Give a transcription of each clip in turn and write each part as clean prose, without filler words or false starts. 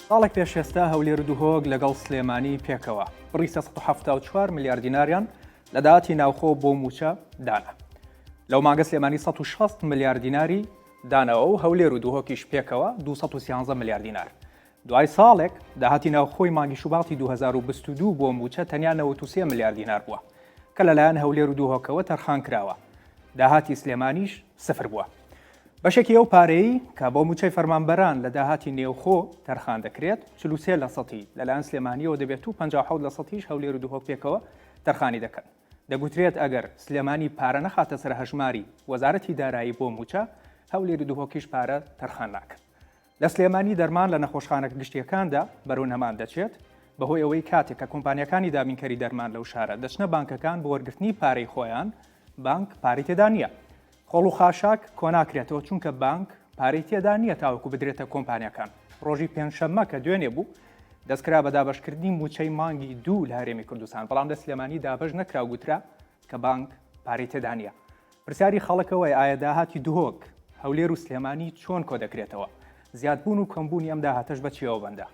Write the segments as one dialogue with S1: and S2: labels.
S1: ساڵێک پێشێستا هەولێر دووهۆک لەگەڵ سلێمانی پێکەوە بڕی 174 میلیارد دیناریان لە داهاتی ناوخۆ بۆ موچە دانا. لەو مانگە سلێمانی 160 میلیارد دیناری دانەوە و هەولێر و دووهۆکیش پێکەوە 213 میلیارد دینار. دوای ساڵێک داهاتی ناوخۆی مانگی شوباتی 2022 بۆ موچە تەنیا 93 میلیارد دینار بووە کە لەلایەن هەولێر و دووهۆکەوە تەرخان کراوە. داهاتی سلێمانیش سفر بووە. بەشێکی ئەو پارەی کە بۆ موچەی فەرمانبەران لە داهاتی نێوخۆ تەرخان دەکرێت 43% لەلایەن سلێمانیەوە دەبێت و 57%ش هەولێر و دووهۆک پێکەوە تەرخانی دەکەن. دەگوترێت ئەگەر سلێمانی پارە نەخاتە سەر هەژماری وەزارەتی دارایی بۆ موچە هەولێر و دووهۆکیش پارە تەرخان ناکەن. لە سلێمانی دەرمان لە نەخۆشخانە گشتیەکاندا بەرەو نەمان دەچێت بەهۆی ئەوەی کاتێک کە کۆمپانیەکانی دامینکەری دەرمان لەو شارە دەچنە بانکەکان بۆ وەرگرتنی پارەی خۆیان بانک پارەی تێدا نییە. خۆڵ و خاشاک کۆناکرێتەوە چونکە بانک پارەی تێدا نییە تاوەکو بدرێتە کۆمپانیەکان. ڕۆژی پێنجشەممە کە دوێنێ بوو دەستکرا بە دابەشکردنی موچەی مانگی 2 لە هەرێمی کوردستان، بەڵام لە سلێمانی دابەش نەکرا و گوترا کە بانک پارەی تێدا نییە. پرسیاری خەڵکەوەی ئایا داهاتی دووهۆک هەولێر و سلێمانی چۆن کۆ دەکرێتەوە؟ زیادبوون و کەمبوونی ئەم داهاتەش بە چیەوە بەندە؟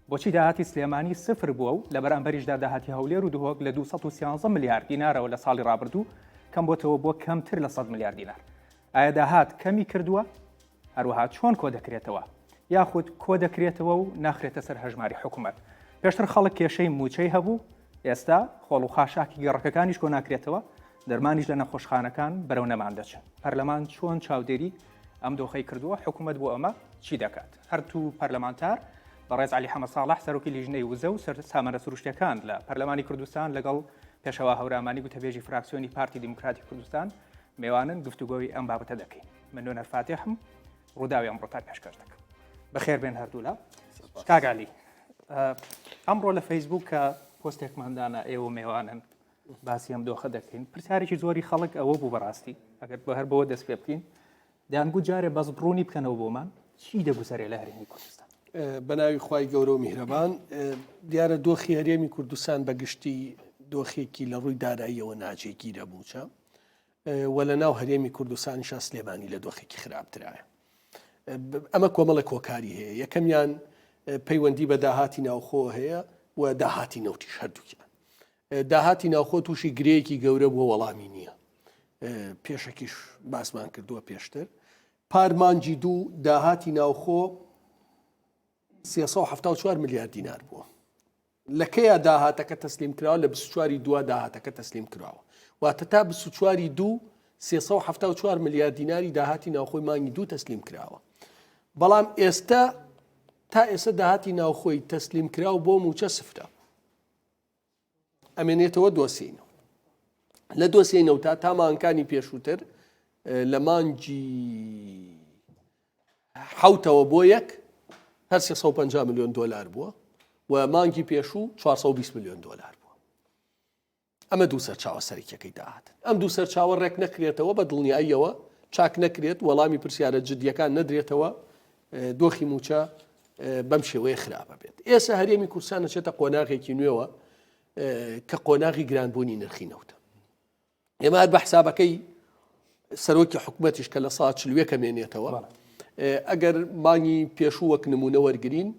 S1: بۆچی داهاتی سلێمانی سفر بووە و لە بەرامبەریشدا داهاتی هەولێر و دووهۆک لە 213 میلیارد دینارەوە لە ساڵی ڕابردوو کەم بۆتەوە بۆ کەمتر لە 100 میلیارد دینار؟ ئایا داهات کەمی کردووە؟ هەروەها چۆن کۆ دەکرێتەوە؟ یاخود کۆ دەکرێتەوە و ناخرێتە سەر هەژماری حکوومەت؟ پێشتر خەڵک کێشەی موچەی هەبوو، ئێستا خۆڵ و خاشاکی گەڕەکەکانیش کۆ ناکرێتەوە، دەرمانیش لە نەخۆشخانەکان بەرەو نەمان دەچن. پەرلەمان چۆن چاودێری ئەم دۆخەی کردووە؟ حکوومەت بۆ ئەمە چی دەکات؟ هەرتوو پەرلەمانتار بەڕێز عەلی حەمەد ساڵح سەرۆکی لیژنەی وزە و سامانە سروشتیەکان لە پەرلەمانی کوردستان لەگەڵ پێشەوا هەورامانی گوتەبێژی فراکسیۆنی پارتی دیموکراتی کوردستان میوانن گفتوگۆی ئەم بابەتە دەکەین. من نۆنەر فاتحم ڕووداوی ئەمڕۆتان پێشکەش دەکەم. بەخێر بێن هەردوولا. کاگالی ئەمڕۆ لە فەیسبوک کە پۆستێکماندانە ئێوە میوانن باسی ئەم دۆخە دەکەین. پرسیارێکی زۆری خەڵک ئەوە بوو بەڕاستی ئەگەر بە هەر بەوە دەست پێ بکەین دەیانگوت جارێ بەس بڕوونی بکەنەوە بۆمان چی دەگوزارێ لە هەرێمی کوردستان؟
S2: بەناوی خوای گەورە و میهرەبان. دیارە دۆخی هەرێمی کوردستان بەگشتی دۆخێکی لە ڕووی داراییەوە ناجێگیرە بووچە و لە ناو هەرێمی کوردستانیشا سلێمانی لە دۆخێکی خراپترایە. ئەمە کۆمەڵە کۆکاری هەیە. یەکەمیان پەیوەندی بە داهاتی ناوخۆ هەیە و داهاتی نەوتیش هەردووکیان. داهاتی ناوخۆ تووشی گرەیەکی گەورە بۆ وەڵامی نییە. پێشەکیش باسمان کردووە پێشتر. پارمانجی دوو داهاتی ناوخۆ 374 میلیارد دینار بووە. لە کەیە داهاتەکە تەسلیم کراوە؟ لە 24 دووە داهاتەکە تەسلیم کراوە. واتە تا 24 دوو 374 میلیارد دیناری داهاتی ناوخۆی مانگی دوو تەسلیم کراوە. بەڵام ئێستا تا ئێستا داهاتی ناوخۆی تەسلیم کراوە بۆ موچە سفرە. ئەمێنێتەوە دۆسینەوە. لە دۆسینەوە تا مانگەکانی پێشووتر لە مانگی حوتەوە بۆ یەک هەر 350 میلیۆن دۆلار بووە و مانگی پێشوو 420 میلیۆن دۆلار بووە. ئەمە دوو سەرچاوە سەرکیەکەی داهاتن. ئەم دوو سەرچاوە ڕێک نەکرێتەوە بە دڵنیاییەوە چاک نەکرێت وەڵامی پرسیارە جدیەکان نەدرێتەوە دۆخی موچە بەم شێوەیە خراپە بێت. ئێستا هەرێمی کوردستان دەچێتە قۆناغێکی نوێوە کە قۆناغی گرانبوونی نرخی نەوتە. ئێمە هەر بە حسابەکەی سەرۆکی حکوومەتیش کە لە ساڵ 40 کەمێنێتەوە ئەگەر مانگی پێشوو وەک نمونە وەرگرین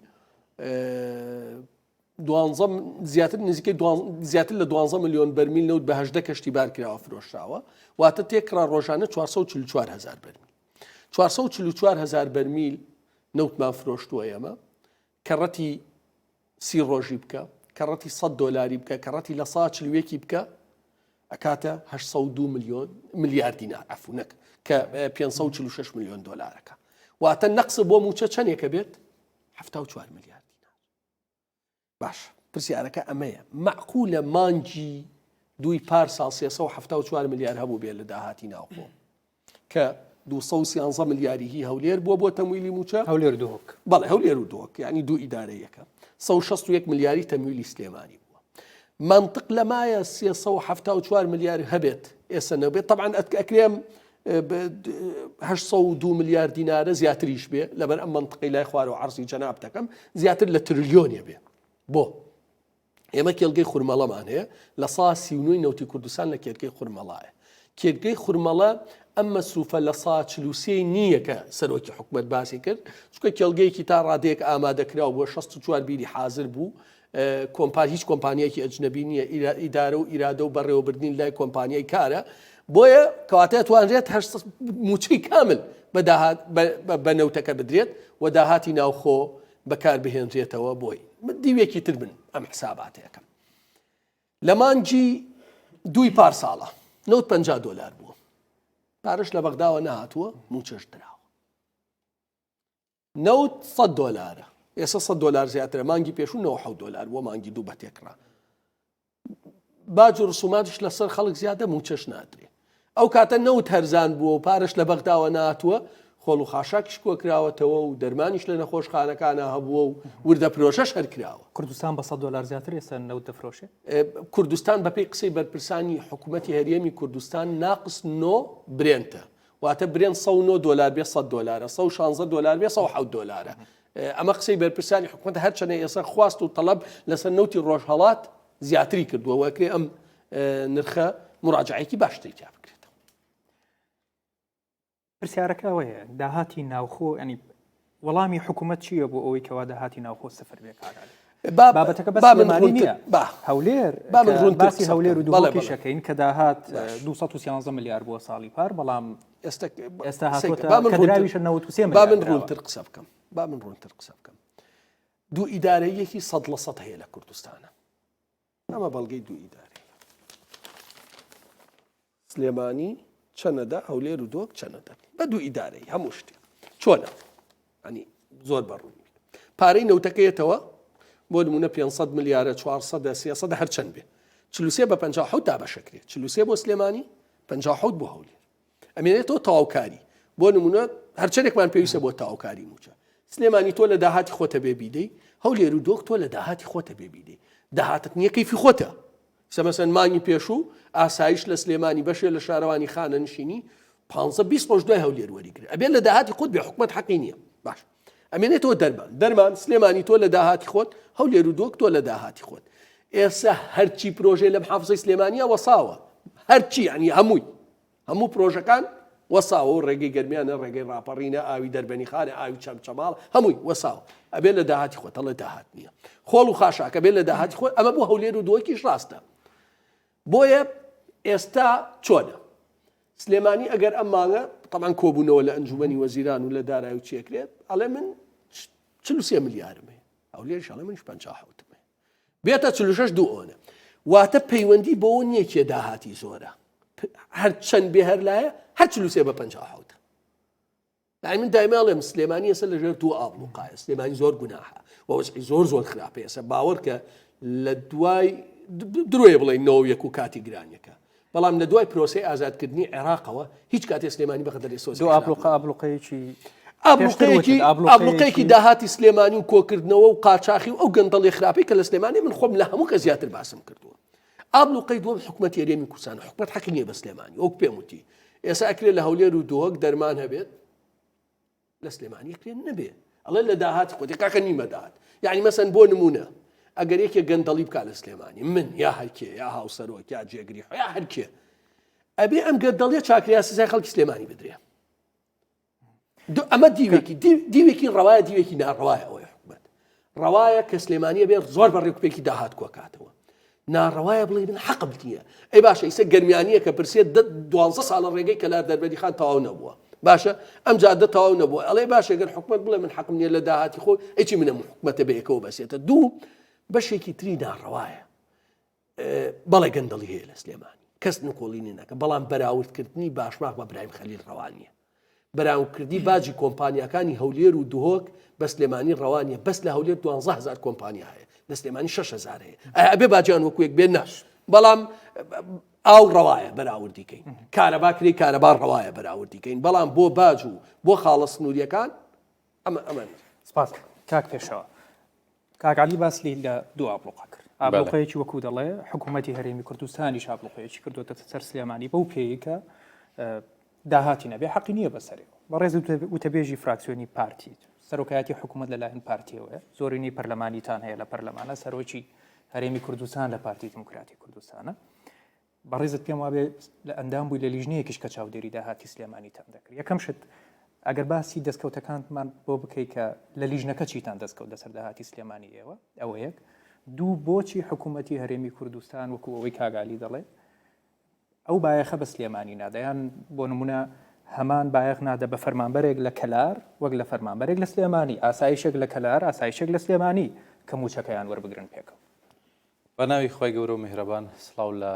S2: زیاتر لە 12 میلیۆن بەرمیل نەوت بە 18 کەشتیبار کراوە فرۆشراوە، واتە تێکڕا ڕۆژانە 444 هزار بەرمیل. 444 هزار بەرمیل نەوتمان فرۆشتووە ئێمە کە ڕەتی 30 ڕۆژی بکە، کە ڕەتی 100 دۆلاری بکە، کە ڕەتی لە ساڵ 40 بکە ئەکاتە 802 میلیارد دینار عەفوونەک کە 546 میلیۆن دۆلارەکە. واتە نەقسە بۆ موچە چەندێکە بێت؟ 74 میلیارد دینار. باش پرسیارەکە ئەمەیە. معقولە مانگی دوی پارساڵ 374 میلیارد هەبوو بێت لە داهاتی ناوخۆ کە 213 میلیاری هی هەولێر بووە بۆ تەمویلی موچە؟
S1: هەولێر دووهۆک.
S2: بەڵێ هەولێر و دووهۆک، یعنی دوو ئیدارەیەکە. 161 میلیاری تەمویلی سلێمانی بووە. منطق لەمایە 374 میلیار هەبێت ئێستا نەبێت. طبعا ئەکرێم 802 میلیارد دینارە زیاتریش بێ لەبەر ئەم منطقی لای خوارەوە عەرزی جەناب دەکەم زیاتر لە تریلیۆنێ بێ. بۆ ئێمە کێڵگەی خورمەڵەمان هەیە لە ساڵ 39 نەوتی کوردستان لە کێرگەی خورمەڵایە کێرگەی خورمەڵە ئەم مەسروفە لە سا 43 نییە کە سەرۆکی حکومت باسی کرد چونکە کێڵگەیەکی تا ڕادەیەک ئامادەکراوە بۆ 64 بیری حاضر بوو هیچ کۆمپانیایەکی ئەجنەبی نییە ئیدارە و ئیرادە و بەڕێوەبردنین لای کۆمپانیای کارە بۆیە کەواتە توانرێت موچەی کامل بە نەوتەکە بدرێت و داهاتی ناوخۆ بەکاربهێنرێتەوە بۆی دیوێکی تر بن ئەم حساباتەکەم لە مانگی 2 پارساڵە $50 بووە پارەش لە بەغداوە نەهاتووە موچەش دراوە $100 ئێستا $100 زیاترە مانگی پێشوو $97 بووە مانگی دوو بەتێکڕا باج و ڕسوماتش لەسەر خەڵک زیادە موچەش نادرێ ئەو کاتە نەوت هەرزان بووە و پارەش لە بەغداوە ناتووە خۆڵ و خاشاکیش کۆکراوەتەوە و دەرمانیش لە نەخۆشخانەکانە هەبووە و وردە پرۆژەش هەرکراوە
S1: کوردستان بە $100 زیاتر ئێستا نەوت دەفرۆشێ
S2: کوردستان بەپێی قسەی بەرپرسانی حکوومەتی هەرێمی کوردستان ناقص 9 برێنتە واتە برێن $109 بێ $100 $116 بێ $107 ئەمە قسەی بەرپرسانی حکوومەت هەرچەنە ئێستا خواست و تەڵەب لەسەر نەوتی ڕۆژهەڵات زیاتری کردووە وەکرێ ئەم نرخە مراجعەیەکی باشتری تا بکرێتەوە
S1: پرسیارەکە ئەوەیە داهاتی ناوخۆ ینی وەڵامی حکوومەت چییە بۆ ئەوەی کەوا داهاتی ناوخۆ سفر بێ کارانی بابەتەکە بەس لێمانی نییە هەولێر باسی هەولێر و دووڵکیشەکەین کە داهات 213 ملیار بووە ساڵی پار بەڵام ئێستا هاتووەتە کەدراویشە 93 ملیار
S2: با من ڕوونتر قسە بکەم دوو ئیدارەیەکی 100% هەیە لە کوردستانە ئەمە بەڵگەی دوو ئیدارەیە سلێمانی چەنەدا هەولێر و دۆک چەنەدا بە دوو ئیدارەی هەموو شتێ چۆنە ئەنی زۆر بەڕوونی پارەی نەوتەکەیەتەوە بۆ نمونە 500 ملیارە 400 300 هەرچەند بێ 43 بە 57 تا بەشەکرێت 43 بۆ سلێمانی 57 بۆ هەولێر ئەمێنێتەوە تەواوکاری بۆ نمونە هەرچەندێکمان پێویستە بۆ تەواوکاری موچە سلێمانی تۆ لە داهاتی خۆتە بێبیدەی هەولێر و دۆک تۆ لە داهاتی خۆتە بێبیدەی داهاتت نییە کەیفی خۆتە مەسەن مانگی پێشوو ئاسایش لە سلێمانی بەشێ لە شارەوانی خانە نشینی 15-20 ڕۆژ دوای هەولێر وەریگرێت ئەبێت لە داهاتی خۆت بێ حکومەت حەقی نییە باش ئەمێنێتەوە دەرمان سلێمانی تۆ لە داهاتی خۆت هەولێر و دۆک تۆ لە داهاتی خۆت ئێستا هەرچی پرۆژێ لە محافزەی سلێمانیە وەساوە هەرچی ینی هەموو پرۆژەکان وەساوە و ڕێگەی گەرمیانە ڕێگەی ڕاپەڕینە ئاوی دەربەنی خانە ئاوی چەمچەماڵ هەمووی وەساوە ئەبێت لە داهاتی خۆت هەڵە داهات نییە خۆڵ و خاشاکە بێت لە داهاتی خۆت ئەمە بۆ هەولێر و دۆکیش ڕاستە بۆیە ئێستا چۆنە سلێمانی ئەگەر ئەم مانگە تەمان کۆبوونەوە لە ئەنجومەنی وەزیران و لە دارایی و چێکرێت ئەڵێ من 43 ملیارمێ هەولێرش ئەڵێ منش 57مێ بێتە 46 دوو ئۆنە واتە پەیوەندی بۆەوە نییە کێ داهاتی زۆرە هەر چەند بێ هەر لایە هەر 43 بە 57 یعنی من دایماڵێم سلێمانی ئێستا لەژێر دوو ئابلوقایە سلێمانی زۆر گوناحە وەوەزعی زۆر خراپە ئێستا باوەڕ کە لە دوای درۆیە بڵێن 91 و کاتی گرانیەکە بەڵام لە دوای پرۆسەی ئازادکردنی عێراقەوە هیچ کاتێ سلێمانی بەخەدەری سۆز
S1: دو ئابلوقەیەکی
S2: ئابلوقەیەکی داهاتی سلێمانی و کۆکردنەوە و قاچاخی و ئەو گەندەڵی خراپی کە لە سلێمانی من خۆم لە هەموو کە زیاتر باسم کردووە ئابلوقەی دووەم حکومەتی هەرێمی کوردستان حکومەت حەقی نییە بە سلێمانی وەک پێم وتی ئێستا ئەکرێت لە هەولێر و دۆک دەرمان هەبێت لە سلێمانی ئەکرێت نەبێ ئەڵێ لە داهاتی خۆتی کاکە نیمە داهات یعنی مەسەن بۆ نمونە ئەگەر یەکێک گەندەڵی بکات لە سلێمانی من یا هەرکێ یا هاوسەرۆک یا جێگری یا هەرکێ ئەبێ ئەم گەندەڵیە چاکریا سزای خەڵکی سلێمانی بدرێ ئەمە دیوێکی ڕەوایە دیوێکی ناڕەوایە ئەوەی حکومەت ڕەوایە کە سلێمانیە بێت زۆر بەڕێکوپێکی داهات کۆکاتەوە ناڕەوایە بڵێ من حەقم نییە ئەی باشە ئیسە گەرمیانیە کە پرسێت 12 ساڵە ڕێگەی کە لار دەربەدی خان تەواو نەبووە باشە ئەم جادە تەواو نەبووە ئەڵێ باشە گەر حکومەت بڵێ من حەقم نییە لە داهاتی خۆ ئەیچی منە حکومەتە بەیەکەوە بەسێتە دوو بەشێکی تری ناڕەوایە بەڵێ گەندەڵی هەیە لە سلێمانی کەس نکۆڵینی نەکە بەڵام بەراوردکردنی باشماق بە برایم خەلیل ڕەوانیە بەراوردکردی باجی کۆمپانیەکانی هەولێر و دهۆک بە سلێمانی ڕەوانیە بەس لە هەولێر 12000 کۆمپانیا هەیە لە سلێمانی 6000 هەیە ئەبێ باجیان وەکوێک بێن ناش بەڵام ئاو ڕەوایە بەراوردیکەین کارەبا کری کارەبا ڕەوایە بەراوردیکەین بەڵام بۆ باج و بۆ خاڵە سنووریەکان ئەمە
S1: سپاس کاک پێشەوە کاکعلی باسی لە دوو ئابلوقا کرد ئابلوقەیەکی وەکو دەڵێ حکوومەتی هەرێمی کوردستانیش ئابلوقەیەکی کردوتە سەر سلێمانی بەو پێیکە داهاتی نەبێ حەقی نییە بەسەرەوە بەڕێز وتەبێژی فراکسیۆنی پارتی سەرۆکایەتی حکوومەت لەلایەن پارتیەوەیە زۆرینەی پەرلەمانیتان هەیە لە پەرلەمانە سەرۆکی هەرێمی کوردستان لە پارتی دموکراتی کوردستانە بەڕێزت پێم وابێ لە ئەندام بووی لە لیژنەیەکیش کە چاودێری داهاتی سلێمانیتان دەکرد. یەکەم شت ئەگەر باسی دەستکەوتەکانتمان بۆ بکەیت کە لە لیژنەکە چیتان دەستکەوت لەسەر داهاتی سلێمانی ئێوە ئەوە یەک. دوو بۆچی حکوومەتی هەرێمی کوردستان وەکو ئەوەی کاگالی دەڵێ ئەو بایەخە بە سلێمانی نادەیان بۆ نمونە هەمان بایەخ نادە بە فەرمانبەرێک لە کەلار وەک لە فەرمانبەرێک لە سلێمانی، ئاسایشێک لە کەلار ئاسایشێک لە سلێمانی کە موچەکەیان وەربگرن پێکەوە.
S3: بە ناوی خۆی گەورە و میهرەبان سڵاو لە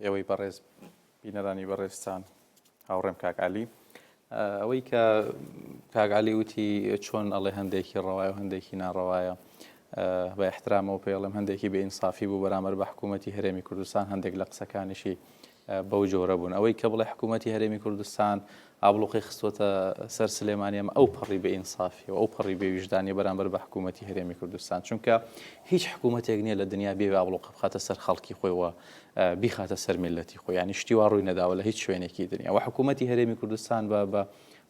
S3: ئێوەی بەڕێز بینەرانی بەڕێزستان هاوڕێم کاکعالی. ئەوەی کە کاکعالی وتی چۆن ئەڵێ هەندێکی ڕەوایە و هەندێکی ناڕەوایە بە احترامەوە پێڵم هەندێکی بێئینسافی بوو بەرامبەر بە حکوومەتی هەرێمی کوردستان هەندێک لە قسەکانیشی بەو جۆرە بوون. ئەوەی کە بڵێ حکوومەتی هەرێمی کوردستان ئابڵوقی خستوەتە سەر سلێمانی ئەمە ئەو پەڕی بێئینسافی و ئەو پەڕی بێویژدانی بەرامبەر بە حکوومەتی هەرێمی کوردستان، چونکە هیچ حکوومەتێک نییە لە دنیا بێ ئابڵوق بخاتە سەر خەڵکی خۆیەوە بیخاتە سەر میلەتی خۆی، ینی شتی وا ڕووی نەداوە لە هیچ شوێنێکی دنیا و حکوومەتی هەرێمی کوردستان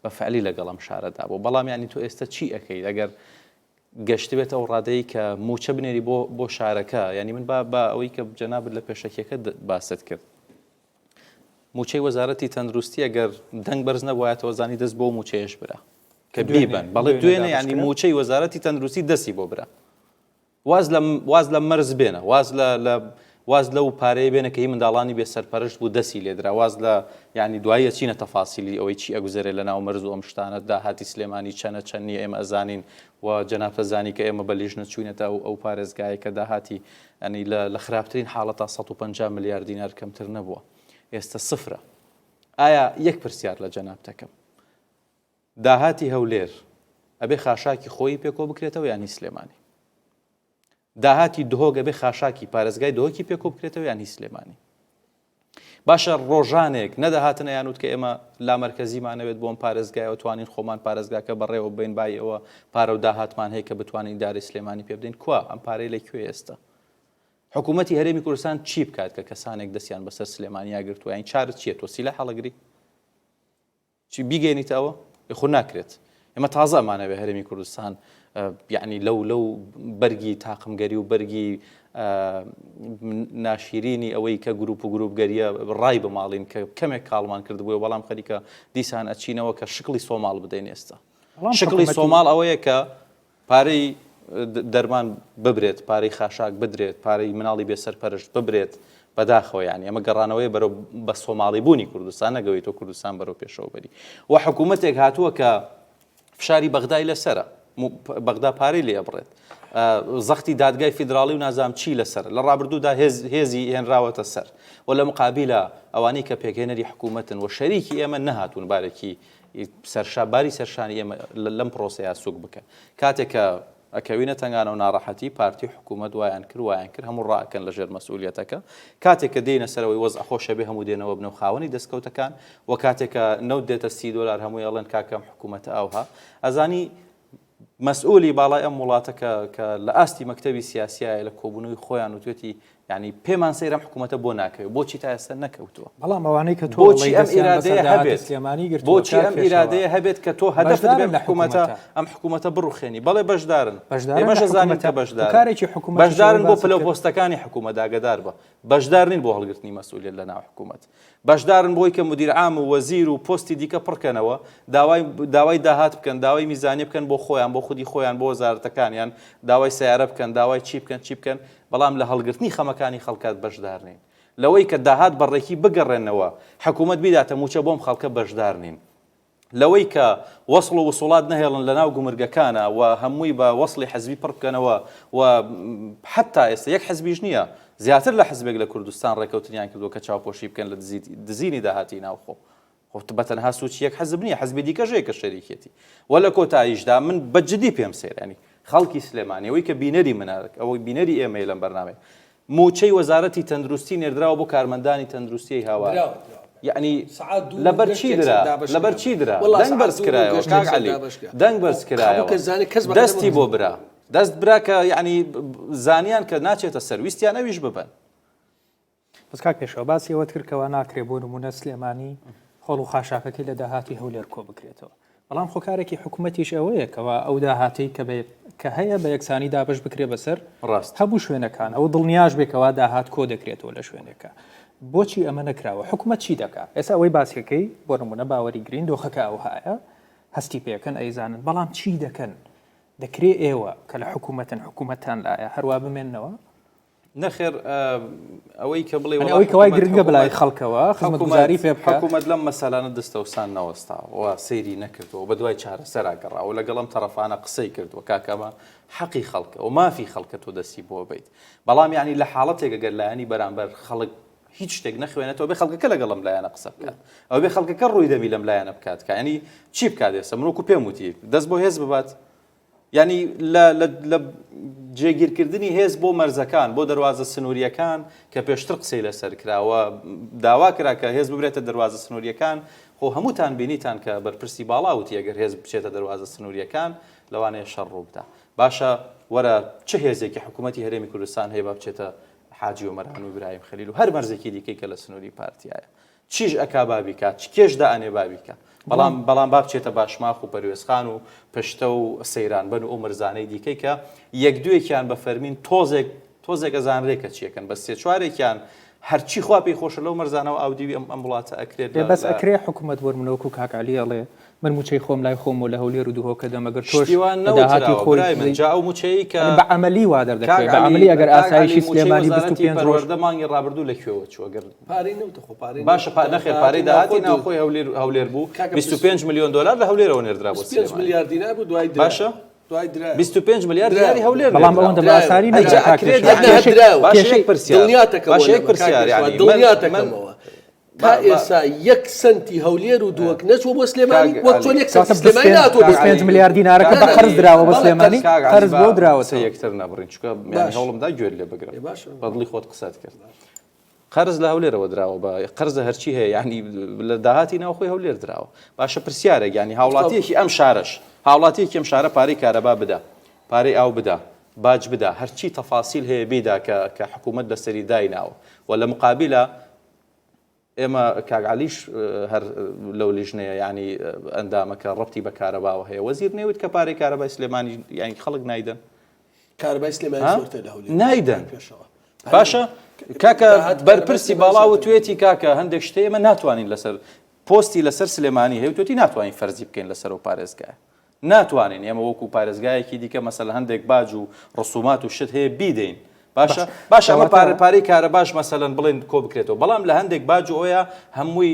S3: بە فعلی لەگەڵم شارەدا بوو. بەڵام ینی تۆ ئێستا چی ئەەکەیت ئەگەر گەشت بێت ئەو ڕادەیە کە موچە بنێری بۆ شارەکە، ینی من بە ئەوەی کە جەنابەت لە پێشەکیەکە باست کرد موچەی وەزارەتی تەندروستی ئەگەر دەنگ بەرز نەبوایەتەوە زانی دەست بۆ موچەیەش برا کە بیبن، بەڵێ دوێنێ ینی موچەی وەزارەتی تەندروستی دەستی بۆ برا، واز لە مەرز بێنە، واز لەو پارەیە بێنە کە هی منداڵانی بێ سەرپەرشت بوو دەستی لێدرا، واز لە ینی دوایە چینە تەفاسیلی ئەوەی چی ئەگوزارێ لە ناو مەرز و ئەم شتانە داهاتی سلێمانی چەندنی ئێمە ئەزانین و جەناب ئەزانی کە ئێمە بە لیژنە چوینەتە ئەو پارێزگایە کە داهاتی ینی لە خراپترین حاڵەتا 150 میلیارد دینار کەمتر نەبووە، ئێستا سفرە. ئایا یەک پرسیار لە جەنابتەکەم، داهاتی هەولێر ئەبێ خاشاکی خۆی پێکۆ بکرێتەوە یانی سلێمانی؟ داهاتی دهۆک ئەبێ خاشاکی پارێزگای دهۆکی پێکۆ بکرێتەوە یانی سلێمانی؟ باشە ڕۆژانێک نەداهاتنە یانوت کە ئێمە لا مەرکەزیمانەوێت بۆم پارێزگایەوە توانین خۆمان پارێزگاکە بەڕێوە بین بایەوە پارە و داهاتمان هەیە کە بتوانین داری سلێمانی پێ بدەین، کوا ئەم پارەی لەکوێ ئێستا؟ حکوومەتی هەرێمی کوردستان چی بکات کە کەسانێک دەستیان بەسەر سلێمانیا گرتووە؟ یان چارت چییە؟ تۆ سیلا هەڵەگری چی بیگەێنیتەوە؟ خۆ ناکرێت. ئێمە تازە ئەمانەوێ هەرێمی کوردستان یعنی لەو بەرگی تاقمگەری و بەرگی ناشیرینی ئەوەی کە گروپ و گروپگەریە ڕای بماڵین کە کەمێک کاڵمان کردبووە، بەڵام خەریکە دیسان ئەچینەوە کە شکلی سۆماڵ بدەین. ئێستا شکلی سۆماڵ ئەوەیە کە پارەی دەرمان ببرێت، پارەی خاشاک بدرێت، پارەی مناڵی بێسەرپەرشت ببرێت بەداخەوە، ینی ئەمە گەڕانەوەی بەرەو بە سۆماڵی بوونی کوردستان نەگەوێتەوە کوردستان بەرەو پێشەوە بەری. و حکوومەتێک هاتووە کە فشاری بەغدای لەسرە، بەغدا پارەی لێ بڕێت، زەختی دادگای فیدراڵی و نازام چی لەسەر لە ڕابردوودا هێزی هێنراوەتە سەر، و لە مقابلە ئەوانەی کە پێکهێنەری حکوومەتن و شەریکی ئێمە نەهاتوون بارێکی باری سەرشانی ئێمە لەم پرۆسەیە سوک بکەن. کاتێک کە ئەکەوینە تەنگانە و ناڕەحەتی پارتی حکوومەت وایان کرد هەموو ڕائەکەن لەژێر مەسئولیەتەکە، کاتێک کە دێنە سەرەوەی وەزع خۆشە بێ هەموو دێنەوە بنەو خاوەنی دەستکەوتەکان، و کاتێک کە نەوت دێتە $30 هەمووی ئەڵێن کاکەم حکوومەتە ئەوها ئەزانی مەسئولی باڵای ئەم وڵاتەکە کە لە ئاستی مەکتەبی سیاسیایە لە کۆبوونەوەی خۆیان وتوێتی ینی پێمان سەیرم حکوومەتە بۆ ناکەوێت، بۆچی تا ئێستا نەکەوتووە؟
S1: بەڵام ئەوانەی کە تۆ
S2: بۆچی ئەم ئیرادەیە هەبێت کە تۆ هەدەفت بێ حکوومەتە ئەم حکوومەتە بڕوخێنی؟ بەڵێ بەشدارن، ئێمەش زانین کە بەشدارن بۆ پلە پۆستەکانی حکوومەت ئاگادار بە، بەشدار نین بۆ هەڵگرتنی مەسئولیت لە ناو حکوومەت، بەشدارن بۆی کە مدیر عام و وەزیر و پۆستی دیکە پڕکەنەوە، داوای داهات بکەن، داوای میزانی بکەن بۆ خۆیان، بۆ خودی خۆیان، بۆ وەزارەتەکانیان، داوای سیارە بکەن، داوای چی بکەن، بەڵام لە هەڵگرتنی خەمەکانی خەڵکات بەشدار نین. لەوەی کە داهات بەڕێکی بگەڕێنەوە حکوومەت بیداتە موچە بۆم خەڵکە بەشدار نین. لەوەی کە وەسڵ و وسوڵات نەهێڵن لە ناو گومرگەکانە و هەمووی بە وەسڵی حەزبی پڕ بکەنەوە، و حتا ئێستا یەک حەزبیش نییە، زیاتر لە حەزبێک لە کوردستان ڕێکەوتنیان کردووە کە چاوپۆشی بکەن لە دزینی داهاتی ناوخۆ. بەتەنها سوچی یەک حەزب نییە، حەزبی دیکەش کە شەریکێتی. و لە کۆتاییشدا من بەجددی پێم سێرانی خەڵکی سلێمانی ئەوەی کە بینەری منارک ئەوەی بینەری ئێمە لەم بەرنامەیە موچەی وەزارەتی تەندروستی نێردراوە بۆ کارمەندانی تەندروستی هاوار، یعنی لەبەر چی درا دەنگ بەرز کرایەوە، کاکعەلی دەنگ بەرز کرایەوە، دەستی بۆ برا، دەست برا کە یعنی زانیان کە ناچێتە سەر ویستیان ئەویش ببن.
S1: بەس کاک پێشەوە باسی ئەوەت کردکەوە ناکرێ بۆ نمونە سلێمانی هەڵ و خاشاکەکەی لە داهاتی هەولێر کۆ بکرێتەوە. بەڵام خۆکارێکی حکوومەتیش ئەوەیە کەەوە ئەو داهاتی کە هەیە بە یەکسانی دابش بکرێ بەسەر
S3: ڕاست
S1: هەبوو شوێنەکان ئەو دڵنیاش بێکەوە داهات کۆ دەکرێتەوە لە شوێنێکە بۆچی ئەمە نەکراوە حکوومەت چی دەکات ئێستا ئەوەی باسیەکەی بۆ نمونە باوەری گرین دۆخەکە ئەو هایە هەستی پێەکەن ئەیزانن بەڵام چی دەکەن دەکرێت ئێوە کە لە حکوومەتتان لایە هەروە بمێننەوە
S3: نەخێر ئەوەی کە بڵێ
S1: ئەوەی کەوای گرنگە بەلای خەڵکەوە خزمەتگوزاری پێ بکات
S3: حکوومەت لەم مەسەلانە دەستەوسان نەوەستاوە سەیری نەکردەوە بە دوای چارەسەراگەڕاوە لەگەڵم تەرەفانە قسەی کردووە کاکەمە حەقی خەڵکە و مافی خەڵکە تۆ دەستی بۆ بیت بەڵام یعنی لە حاڵەتێکە گەر لایەنی بەرامبەر خەڵک هیچ شتێک نەخوێنێتەوە بێ خەڵکەکە لەگەڵم لایەنە قسە بکات ئەو بێ خەڵکەکە ڕووی دەمی لەم لایەنە بکات کە ینی چی بکات ئێستا منوەکو پێم وتی دەست بۆ هێز ببات ینی لە جێگیرکردنی هێز بۆ مەرزەکان بۆ دەواازە سنووریەکان کە پێشتر قسەی لەسەر کراوە داوا کرا کە هێز ببرێتە دەواازە سنووریەکان خۆ هەمووتان بینیتان کە بەرپرسی باڵاوتی ئەگەر هێز بچێتە دەواازە سنووریەکان لەوانەیە شەڕ ڕوو بدە باشە وەرە چه هێزێکی حکوومەتی هەرێمی کوردستان هەیە بە بچێتە حاجی و مەران و برایم خەلیل و هەر مەرزێکی دیکەی کە لە سنووری پارتیایە چیش ئەکا بابیکە چ کێشدا ئەنێ بابیکە بەڵام با بچێتە باشماخ و پەروێزخان و پشتە و سەیران بن و ئەو مەرزانەی دیکەی کە یەک دوێکیان بە فەرمین تۆزێک ئەزانرێکە چیەکەن بە سێ چوارێکیان هەرچی خوا پێی خۆشە لەو مەرزانەوە ئاودیوی ئەم وڵاتە ئەکرێت
S1: بەس ئەکرێ حکوومەت وەرمنەوەکو کاکعلی ئەڵێ من موچەی خۆم لای خۆم و لە هەولێر و دوهۆکە دەمەگەر تۆش داهاتی خۆی
S3: من جا ئەو موچەی کە
S1: بە عەمەلی وا دەردەکرێت بە عەمەلی ئەگەر ئاسایشی سلێمانی 25 ڕۆژ
S3: مانگی ڕابردوو لەکوێوە چوە گەر
S2: پارەی نەوتە خۆ پارەی
S3: باشە نەخێر پارەی داهاتی ناوخۆی هەولێر بوو 25 میلیۆن دلار لە هەولێرەوە نێردرا بۆ
S2: 25 میلیارد دینار بوو دوای
S3: باشە 25 میلیارد دیناری هەولێر
S1: بەڵام ئەوەندە بە ئاساری
S2: دڵنیاتەکەمەوە تا ئێستا یەک سنتی هەولێر و دووەک نەچوە بۆ سلێمانی وەک چۆن یەک سنتی سلێمانی ناتوە
S1: 25 میلیارد دینارەکە بە قەرز درراوە بە سلێمانی قەرز بۆ دراوەتە
S3: یەکتر نەبڕین چکە هەوڵمدا گوێر لێ بگرم بەدڵی خۆت قسەت کرد قەرز لە هەولێرەوە دراوە بە قەرزە هەرچی هەیە یعنی لە داهاتی ناوخۆی هەولێر دراوە باشە پرسیارێک ینی هاوڵاتیەکی ئەم شارەش هاوڵاتیەکی ئەم شارە پارەی کارەبا بدە پارەی ئاو بدە باج بدە هەرچی تەفاسیل هەیە بیدا کە حکوومەت لەسەری دایناوە و لە مقابلە ئێمە کاگعالیش هەر لەو لیژنەیە ینی ئەندامەکە ڕەتی بە کارەباوە هەیە وەزیر نێوت کە پارەی کارەبای سلێمانی یانی خەڵک نایدەن
S2: کارەبای سلێمانی زۆرتر لە هەولێر
S3: نایدەن باشە کاکە بەرپرسی باڵاو توێتی کاکە هەندێک شتەیە ئێمە ناتوانین لەسەر پۆستی لەسەر سلێمانی هەیە توێتی ناتوانین فەرزی بکەین لەسەر و پارێزگای ناتوانین ئێمە وەکو پارێزگایەکی دیکە مەسەل هەندێک باج و ڕسومات و شت هەیە بیدەین باشە ئەمە پارەی کارە باش مەسەلەن بڵێن کۆ بکرێتەوە بەڵام لە هەندێک باج و ئەوە هەمووی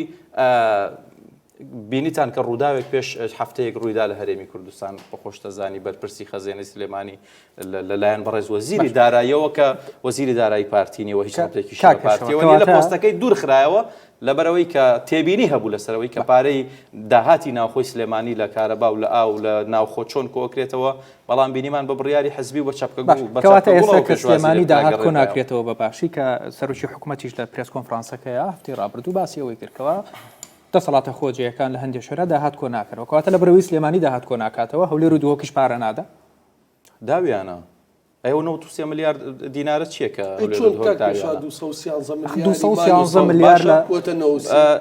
S3: بینیتان کە ڕووداوێک پێش هەفتەیەک ڕوویدا لە هەرێمی کوردستان بە خۆشتەزانی بەرپرسی خەزێنەی سلێمانی لەلایەن بەڕێز وەزیری داراییەوە کە وەزیری دارایی پارتینیەوە هیچ شتێکی پارتیەوە لە پۆستەکەی دوور خرایەوە لەبەرەوەی کە تێبینی هەبوو لەسەرەوەی کە پارەی داهاتی ناوخۆی سلێمانی لە کارەبا و لە ئاو لە ناوخۆ چۆن کۆکرێتەوە بەڵام بینیمان بە بڕیاری حەزبی بە
S1: چەپکەواتە ئێستا کە سلێمانی داهات کۆ ناکرێتەوە بە باشی کە سەرۆکی حکوومەتیش لە پرێس کۆنفرانسەکەیە هەفتی ڕابردوو باسی ئەوەی کردکەوە دەسەڵاتە خۆجیەکان لە هەندێک شوێنە داهات کۆ ناکەرەوە کەواتە لە بەرەوەی سلێمانی داهات کۆ ناکاتەوە هەولێر و دووەکیش پارە نادا
S3: داویانە ئەوە 93 میلیارد دینارە چییە کە
S2: 213
S1: میلیارد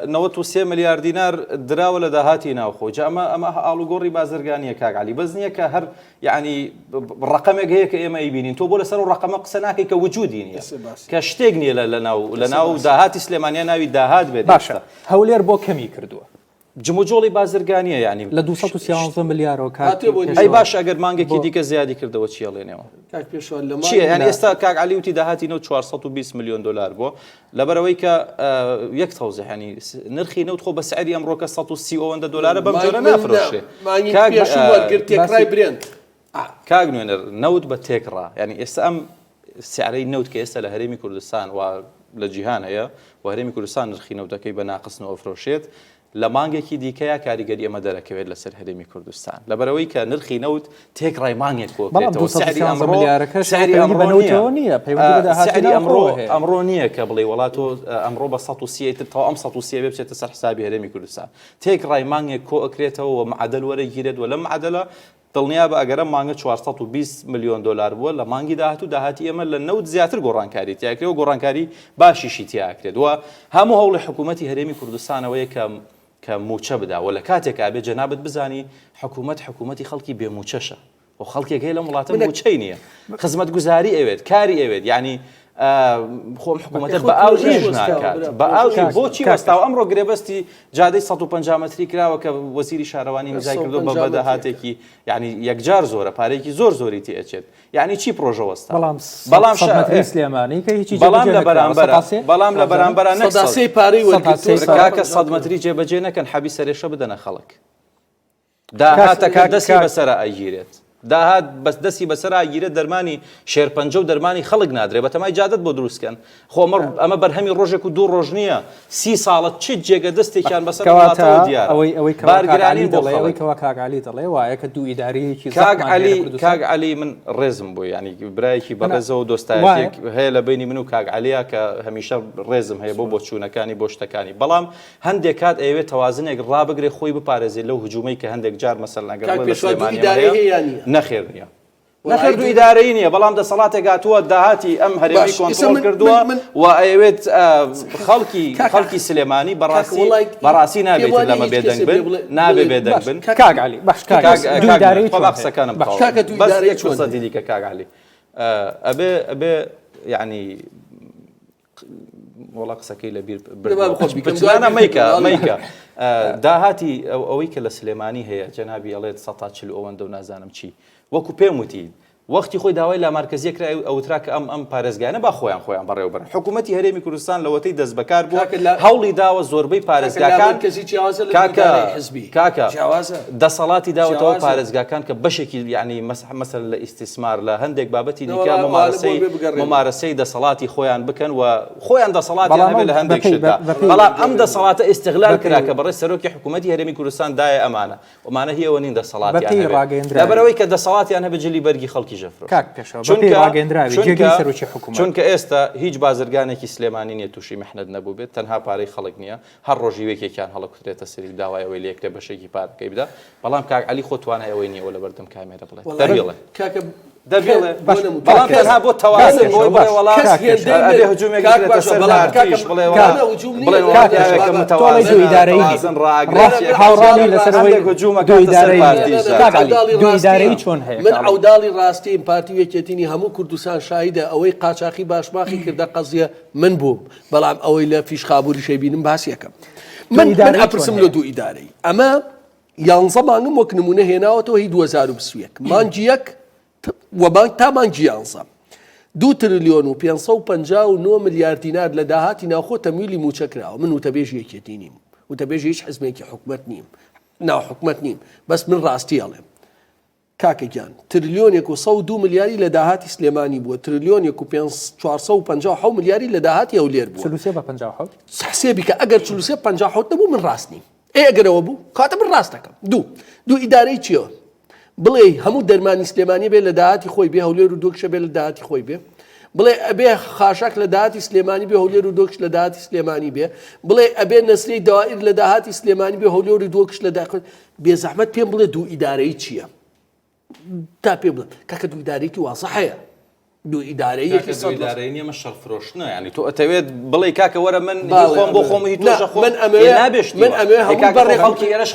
S3: 93 میلیارد دینار دراوە لە داهاتی ناوخۆ ئەمە ئاڵوگۆڕی بازرگانیە کاگعالی بەس نییە کە هەر یعنی ڕقەمێک هەیە کە ئێمە ئەیبینین تۆ بۆ لەسەر و ڕقەمە قسە ناکەی کە وجودی نییە کە شتێک نییە لە ناو داهاتی سلێمانیا ناوی داهات بێت
S1: باشە هەولێر بۆ کەمی کردووە
S3: جموجۆڵی بازرگانیە ینی
S1: لە 213 میلیارەوە
S3: ئەی باش ئەگەر مانگێکی دیکە زیادی کردەوە چی ئەڵێنەوە چییە ینی ئێستا کاگعالی وتی داهاتی 420 میلیۆن دلار بۆ لەبەرەوەی کە یەک تەوزیحانی نرخی نەوت خۆ بە سعری ئەمڕۆکە 130 دلارە بەم جۆرە نافرۆشێ کاک نوێنەر نەوت بە تێکڕا ینی ئێستا ئەم سعرەی نەوت کە ئێستا لە هەرێمی کوردستان و لە جیهان هەیە و هەرێمی کوردستان نرخی نەوتەکەی بە ناقصنەوە فرۆشێت لە مانگێکی دیکەیە کاریگەری ئەمە دەرەکەوێت لەسەر هەرێمی کوردستان لەبەرەوەی کە نرخی نەوت تێکڕای مانگێک کۆکرێتەوە ئەمڕۆ نییە کە بڵێ وڵاتۆ ئەمڕۆ بە 130 تا ئەم 130 بچێتە سەر حسابی هەرێمی کوردستان تێکڕای مانگێک کۆکرێتەوە و معدەل وەرەگیرێت و لە معدەلە دڵنیا بە ئەگەرە مانگە 420 میلیۆن دلار بووە لە مانگی داهات ئێمە لە نەوت زیاتر گۆڕانکاری تیاکرێت و گۆڕانکاری باشیشی تیاکرێت وە هەموو هەوڵی حکوومەتی هەرێمی کوردستانەوەیە کە کە موچە بداوە لە کاتێکا بێ جەنابەت بزانی حکوومەتی خەڵکی بێموچەشە و خەڵکێک هەیە لە وڵاتە موچەی نییە خزمەت گوزاری ئەوێت کاری ئەوێت یعنی خۆم حکوومەتە بە ئاو ژێژ ناکات بە ئاو بۆچی وەستاوە ئەمڕۆ گرێبەستی جادەی 150 مەتری کراوە کە وەزیری شارەوانی نزای کردو بە بەدەهاتێکی یعنی یەکجار زۆرە پارێکی زۆری تێ ئەچێت یعنی چی پرۆژە وەستا
S1: بەڵام سلێمانی کە هیچی
S3: بەڵام لە بەرامبەرە
S2: سەداسەی پارەی
S3: کاکە 100 مەتری جێبەجێ نەکەن حەبی سەرێشە بدەنە خەڵک داهاتەکە دەستی بەسەر ئەگیرێت داهات بەس دەستی بەسەر ئاگیرە دەرمانی شێرپەنجە و دەرمانی خەڵک نادرێت بە تەمای جادت بۆ دروستکەن خۆمەڕ ئەمە بەرهەمی ڕۆژێک و 2 ڕۆژ نییە 30 ساڵت چ جێگە دەستێکیان بەسەر
S1: ئەوەی بارگرانی دەڵێ ئەوەی کەوا کاگعالی دەڵێ وایە کە دوو ئیدارەیەکی
S3: کاگعالی من ڕێزم بوو ینی برایەکی بەڕێزەوە و دۆستایەتێک هەیە لە بینی من و کاگعالیا کە هەمیشە ڕێزم هەیە بۆ چوونەکانی بۆ شتەکانی بەڵام هەندێک کات ئەوێت تەوازنێک ڕابگرێ خۆی بپارێزێت لەو هجوومەی کە هەندێک جار مەسەڵەن نەخێر نییە نەخێر دوو ئیدارەی نییە بەڵام دەسەڵاتێک هاتووە داهاتی ئەم هەرێمی کۆنتڕۆل کردووە و ئەوێت خەڵکی سلێمانی بەڕاستی نابێت لەمە بێدەنگ بن نابێ بێدەنگ بن
S1: کاگعالی باش
S3: قسەکانم بەس یەک فرسەتی دیکە کاگعالی ئەبێ یعنی وڵا قسەکەی لەبیر بردوانە مەیکە داهاتی ئەوەی کە لە سلێمانی هەیە جەنابی ئەڵێت 140 ئەوەندە و نازانم چی وەکو پێم وتی وەختی خۆی داوای لە مارکزیە کرا ئەوترا کە ئەم پارێزگانە با خۆیان بەڕێوەبەر حکوومەتی هەرێمی کوردستان لەوەتەی دەست بەکار بووە هەوڵی داوە زۆربەی پارێزگاکان کاکە دەسەڵاتی داوەتەوە پارێزگاکان کە بەشێکی یعنی مەسەل لە ئیسیسمار لە هەندێک بابەتی دیکە ممارەسەی دەسەڵاتی خۆیان بکەن و خۆیان دەسەڵاتیان هەبێت لە هەندێک شتدا بەڵام ئەم دەسەڵاتە ئیستیغلال کرا کە بەڕێ سەرۆکی حکوومەتی هەرێمی کوردستان دایە ئەمانە ومانە هیەوە نین دەسەڵاتیان لەبەرەوەی کە دەسەڵاتیان هەبێت جلی بەرگی خەڵکی چونکە ئێستا هیچ بازرگانێکی سلێمانی نیە تووشی محنەت نەبوو بێت تەنها پارەی خەڵک نییە هەر ڕۆژی وێکێکیان هەڵەکوترێتە سەری داوایەوەی لێکرێ بەشێکی پارەکەی بدە بەڵام کاکعالی خۆ توانای ئەوەی نییە لە بەردەم کامێرە بڵێ دەبێڵێ بەڵام تەنها بۆ تەوازن بۆی بڵێ وەڵام ئەبێ هجوومێک بکرێتە سەر ئارتیش بڵێ وڵاتێکە متەوازن ئیدارەیزن
S1: هاوڕانی لەسەرەوەی هجوومەکە دوو ئیدارەی چۆن هەیە
S2: من عەوداڵی ڕاستیم پارتی وێکێتینی هەموو کوردستان شاهیدە ئەوەی قاچاقی باشماخی کردە قەزیە من بووم بەڵام ئەوەی لە فیشخابووری شەیبینم باسی یەکەم من ئەپرسم لە دوو ئیدارەی ئەمە 11 مانگم وەک نمونە هێناوەتەوە هی 2021 مانگی یەک وەبانک تا مانگی 11 2 تریلیۆن و 559 ملیارد دینار لە داهاتی ناوخۆ تەمویلی موچە کراوە من وتەبێژ یەکێتی نیم وتەبێژ هیچ حزبێکی حکومەت نیم ناو حکومەت نیم بەس من ڕاستی ئەڵێم کاکەگیان تریلیۆنێک و 102 ملیاری لە داهاتی سلێمانی بووە تریلیۆنێک و 457 ملیاری لە داهاتی هەولێر بووە حسێبی کە ئەگەر 457 نەبوو من ڕاست نیم ئەگەرەوە بوو کاتە من ڕاست دەکەم دوو ئیدارەی چیەوە بڵێ هەموو دەرمانی سلێمانی بێ لە داهاتی خۆی بێ هەولێر و دۆکشە بێ لە داهاتی خۆی بێ بڵێ ئەبێ خاشاک لە داهاتی سلێمانی بێ هەولێر و دۆکش لە داهاتی سلێمانی بێ بڵێ ئەبێ نەسرەی داوائیر لە داهاتی سلێمانی بێ هەولێر و دۆکش لە داخل بێزەحمەت پێم بڵێ دوو ئیدارەی چییە تا پێ بڵێ کاکە دوو ئیدارەیەکی واسە هەیە دوو ئیدارەیەکی
S3: ئیدارەی نیە مە شەڕفرۆشتنە یعنی تۆ ئەتەوێت بڵێ کاکە وەرە من خۆم بۆ خۆم هیچ تۆشە خۆم نابێشت
S2: من ئەمێ هەموو بەڕێ
S3: خەڵکی ئێرەش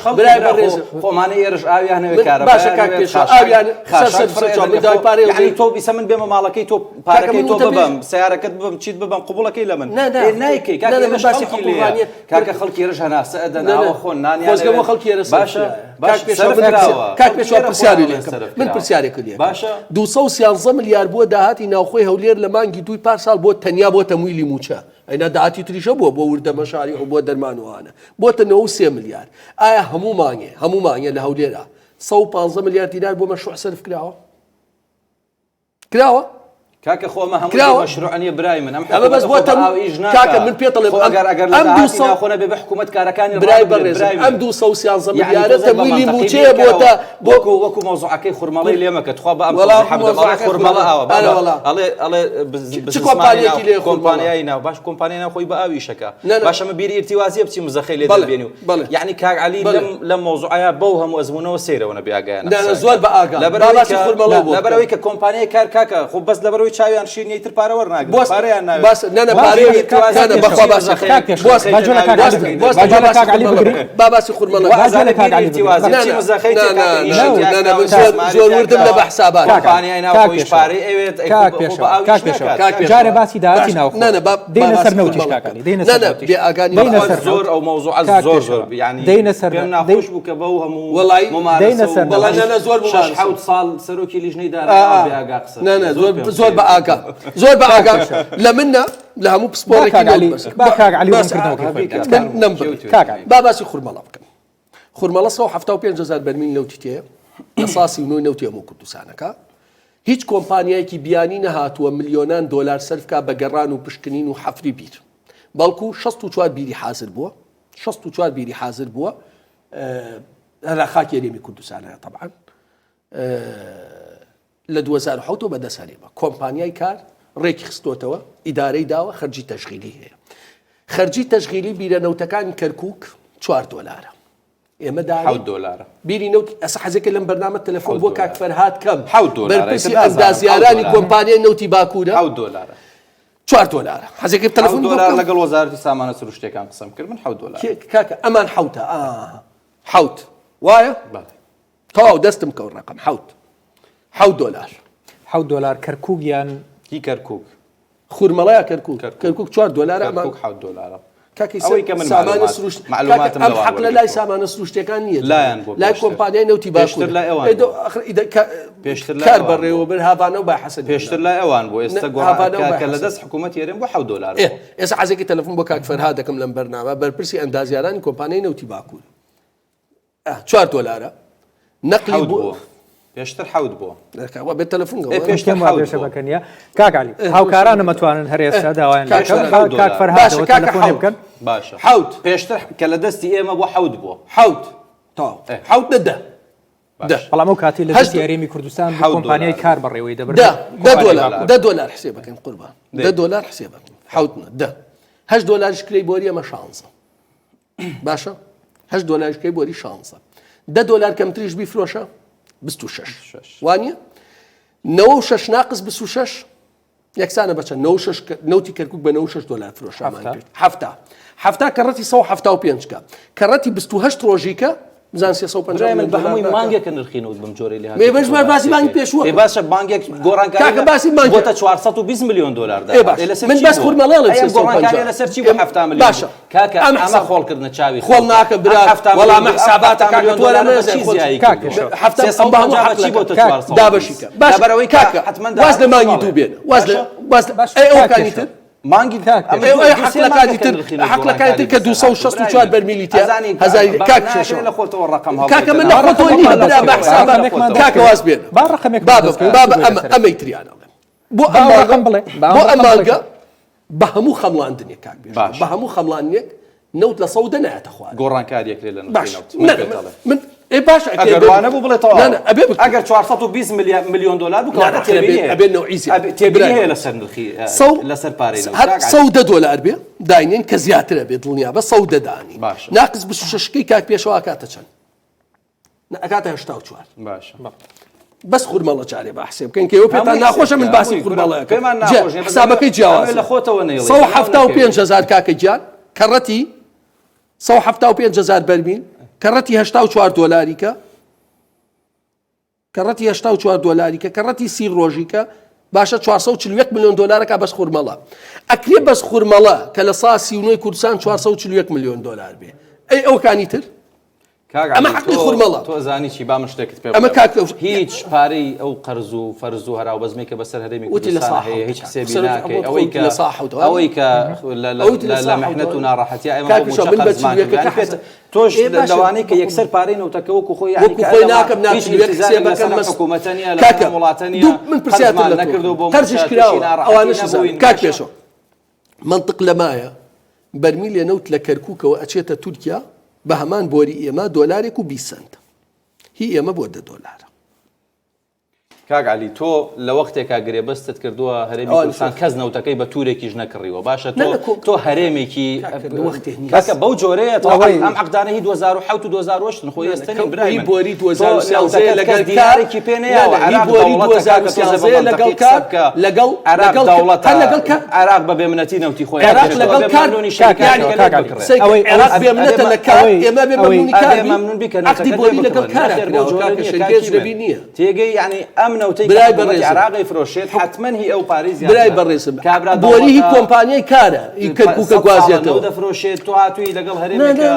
S3: خۆمانە ئێرەش ئاویان هەوێ کارە
S2: باشە کاک پێشە ئاویان خەسەر پارێ
S3: یعنی تۆ بیسە من بێمە ماڵەکەی تۆ پارەکەی تۆ ببەم سیارەکەت ببەم چیت ببەم قوبوڵەکەی لە من نایکەی کاکە خەڵکی ئێرەش هەناسە ئەدەن ئاوە خۆن نانیان
S2: خەڵکی ێرە
S3: باشە
S2: کاک پێشەوە پرسیاری لێ من پرسیارێک لێ
S3: باشە
S2: 213 ملیار بووە داهاتی ناوخۆی هەولێر لە مانگی دوی پارسال بۆ تەنیا بۆ تەمویلی موچە ئەینا داهاتی تریشە بووە بۆ وردە مەشاری و بۆ دەرمانوانە بۆتە 93 ملیار ئایا هەموو مانگێ لە هەولێرە 115 ملیار دینار بۆ مەشروع سەرف کراوە
S3: کاکە خۆمە هەموو مەشروعنیە برای من
S2: ئەمە بەس بۆ کاکە من پێتەڵێم
S3: ئەم ناخۆنە بێ بە حکوومەت کارەکانی
S2: برای بەڕێز ئەم 213 ملیارە تەمویلی موچەیە بۆتە
S3: وەکو مۆزوعەکەی خوڕمەڵی لێمەکە تخوا بە ئەم خوڕمەڵە ئەوە کۆمپانیایی ناو باش کۆمپانیای ناو خۆی بە ئاوی شەکە باشە مە بیری ئیرتیوازیە بچی مزەخەی لێ دەبێنی و یعنی کاک عەلی لەم مۆزوعەیە بەو هەموو ئەزمونەوە سەیرەوە نەبێ ئاگایانە
S2: زۆر بە ئاگا
S3: لەبەرەوەی کە کۆمپانیای کار کاکە خۆ بەس لەبەرەوەی چاویان شیرینی تر پارە وەرناگرن
S2: بۆس
S3: پارەیان ناوێت
S2: باس نەنە پارەی نە بەخوا باسی بۆس بۆس با باسی خورمەڵە زۆر وردم لە بە حسابات
S3: کۆمپانیای ناوخۆیش پارەی ئەوێت
S1: جارێ باسی داهاتی ناوخۆ دێنە سەر نەوتیش کاکانی دێنە سەر نەوتیش
S3: زۆر ئەو مۆزوع زۆر ینی
S1: دێنە سەر
S3: ناخۆش بوو کە بەو هەموو
S2: وڵی
S1: دێنە سەر
S2: نە زۆر
S3: حوت ساڵ سەرۆکی لیژنەی دارا قسە
S2: زۆر بە ئاگا زۆر بە ئاگا لە منە لە هەموو پسپۆرێکی با باسی خورمەڵە بکەن خورمەڵە 175,000 بەرمیل نەوتی تێ لە ساسی نوۆی نەوتی هەموو کوردستانەکە هیچ کۆمپانیایەکی بیانی نەهاتووە ملیۆنان دۆلار سەرفکە بە گەڕان و پشکنین و حەفری بیر بەڵکو 64 بیری حازر بووە 64 بیری حازر بووە لە خاکی هەرێمی کوردستانەیە طبعا لە 2007 بەدەست هەرێمە کۆمپانیای کار ڕێکی خستۆتەوە ئیدارەی داوە خەرجی تەشغیلی هەیە خەرجی تەشغیلی بیرە نەوتەکانی کەرکووک 4 دۆلارە ئێمە
S3: $7
S2: بیری نەوت ئەسا حەزێکە لەم بەرنامە تەلەفۆن بۆ کاک فەرهاد کەم بەرپرسی ئەندازیارانی کۆمپانیای نەوتی باکوورە
S3: $7
S2: $4 حەزێکە تەلەفۆن بۆ
S3: $7 لەگەڵ وەزارەتی سامانە سروشتەکان قسەم کرد من $7
S2: کاکە ئەمان حوتە حوت وایە تەواو دەستم کەوت ڕقم $7
S1: $7 کەرکووکیان
S3: هی کەرکووک
S2: خورمەڵەیە کەرکووک $4 ئەمان
S3: $7
S2: ئەم حەق لە لای سامانە سروشتەکان نییە لای کۆمپانیای نەوتی باشتر کار بەڕێوە بر هاوانە و با حەسەن
S3: پێشتر لای ئەوان بۆ ئێستا گۆڕانکە لە دەست حکوومەت هێرێن بۆ $7
S2: ئێستا حەزێکی تەلەفۆن بۆ کاک فەرهاد دەکەم لەم بەرنامە بەرپرسی ئەندازیارانی کۆمپانیای نەوتی باکوور $4 نەقلی بوو
S3: پێشتر حەوت بووە
S2: بێت تەلەفۆن
S1: بەکەنە کاکالی هاوکارانە مەتوانن هەرێستا داوایان کاک فەرهاد تەلەفۆنی بکەن
S3: باشە حەوت پێشتر کە لە دەستی ئێمە بۆ حەوت بووە
S2: حەوت نەدە
S1: بەڵام ئەو کاتی لە دەستی هەرێمی کوردستان کۆمپانیای کار بەڕێوەی دەبرد
S2: $10 حسێ بکەن قوربان $10 حسێ بکەن حەوت نە $8 کرێی بۆری ئەمە 16 باشە $8 کرێی بۆری 16 $10 کەمتریش بیفرۆشە 26 وانە 96 ناقص 26 یەکسانە بەچەند نەوتی کەرکووک بە $96 فرۆشەمان کرد هەفتا کەڕەتی 175 کە کەڕەتی 28 ڕۆژیکە بزان 350
S3: من بە هەمووی مانگێکە نرخینەوت بم جۆرەی لێ
S2: مێ باسی مانگی پێشووە
S3: باشە بانگێک گۆڕانکاری
S2: باسی مانگی
S3: بۆتە $420 ملیۆن
S2: من باس خورمەڵێڵم
S3: گۆڕانکاری لەسەر چی بۆ 7 ملیۆن
S2: باشە
S3: کاکە ئەمە خۆڵکردنە چاوی
S2: خۆڵ ناکە برا وەڵامە حساباتە دابەشیکە باش بەرەوەی کاکە واز لە مانگی دوو بێنە واز ئەوکانی تر
S3: مانگی
S2: حقلەکانی تر کە 264 بەرمیلی تێ هەزاری
S3: لە خۆتەوە ڕقم
S2: کاکە من نەخۆتەوە نییە برا بە حسابات کاکە واز بێن
S1: با ڕقمێک
S2: بابە ئەمەی تریانە بۆ ئەمانگە بە هەموو خەمڵاندنێک کاک بێ بە هەموو خەمڵانێک نەوت لە سەودە نایەتە خوارد
S3: گۆڕانکاریەک لێ لە
S2: من باشە
S3: ئەگەروانە بوو بڵێ ئەگەر $420 ملیۆن بکات
S2: ئەبێ نەوعیزی
S3: تێبرێ لەسەر نرخی لەسەر پارەی
S2: $100 بێ داینێن کە زیاترە بێت دڵنیا بە 100 دانی ناقص 26 کاک پێشەوە کاتە چەند ئەکاتە 84
S3: باشە
S2: بەس خورمەڵە چارێ بە حسێب بکەین کە ئێوە پێتان ناخۆشە من باسی خورمەڵەیە
S3: پێمان ناخۆش
S2: حسابەکەی جیاواز
S3: لە خۆتەوە نەیڵێ
S2: 175,000 کاکە گیان کەڕەتی 175,000 بەرمیل کەڕەتی $84 کەڕەتی 30 ڕۆژیکە باشە $441 ملیۆن بەس خورمەڵە ئەکرێ بەس خورمەڵە کە لە ساسی نوێی کوردستان $441 ملیۆن بێ ئەوکانی تر ئەمە حەقی خورمەڵە
S3: تۆ زانی چی با من شتێکت پێ
S2: ئەمە
S3: هیچ پارەی ئەو قەرز و فەرز و هەراو بەزمێک کە بەسەر هەرێمی کوردستان هەیە هیچ حسێبی ناکەی ئەوەی کە لە محنەت و ناڕەحەتی ئێمە تۆش لەوانەیە کە یەکسەر پارەی نەوتەکە وەکو خۆی حکوومەتە نیە لە وڵاتە نیە
S2: من پرسیاتر نەکردو بۆ قەرزش کراوە ئەوانەش کاک پێشەوە منطق لەمایە بەرمیلێ نەوت لە کەرکووکەوە ئەچێتە تورکیا بە هەمان بۆری ئێمە $1.20 هی ئێمە بۆ $10
S3: کاک علی تۆ لە وەختێکا گرێبەستت کردووە هەرێمی کوردستان کەس نەوتەکەی بە توورێکیش نەکڕیوە باشە تۆ هەرێمێکی کاکە بەو جۆرەیە ئەم عەقدانە هی 2007 و 2008 خۆی ئێستانی برای من
S2: بۆری 2013 لەگەڵ
S3: دیارێکی پێ نەیەوە
S2: لەگەڵ
S3: عراق بە بێمنەتی نەوتی خۆی
S2: لەگەڵ کارونی عێراق بێمنەتە لە کار ئێمە بێمنونی کار
S3: مەمنون بیکەن
S2: عەقدی بۆری لەگەڵ کارە شەریکێش لەبی نییە
S3: تێگەی یعنی ئەم نەوتەی
S2: برای بەڕێز
S3: عراقی فرۆشێت حتمەن هی ئەو پارێزی
S2: برای بەڕێزم بۆری هی کۆمپانیای کارە هی کەرکووکە گوازێتەوە
S3: دەفرۆشێت تو هاتووی لەگەڵ هەرێمێکە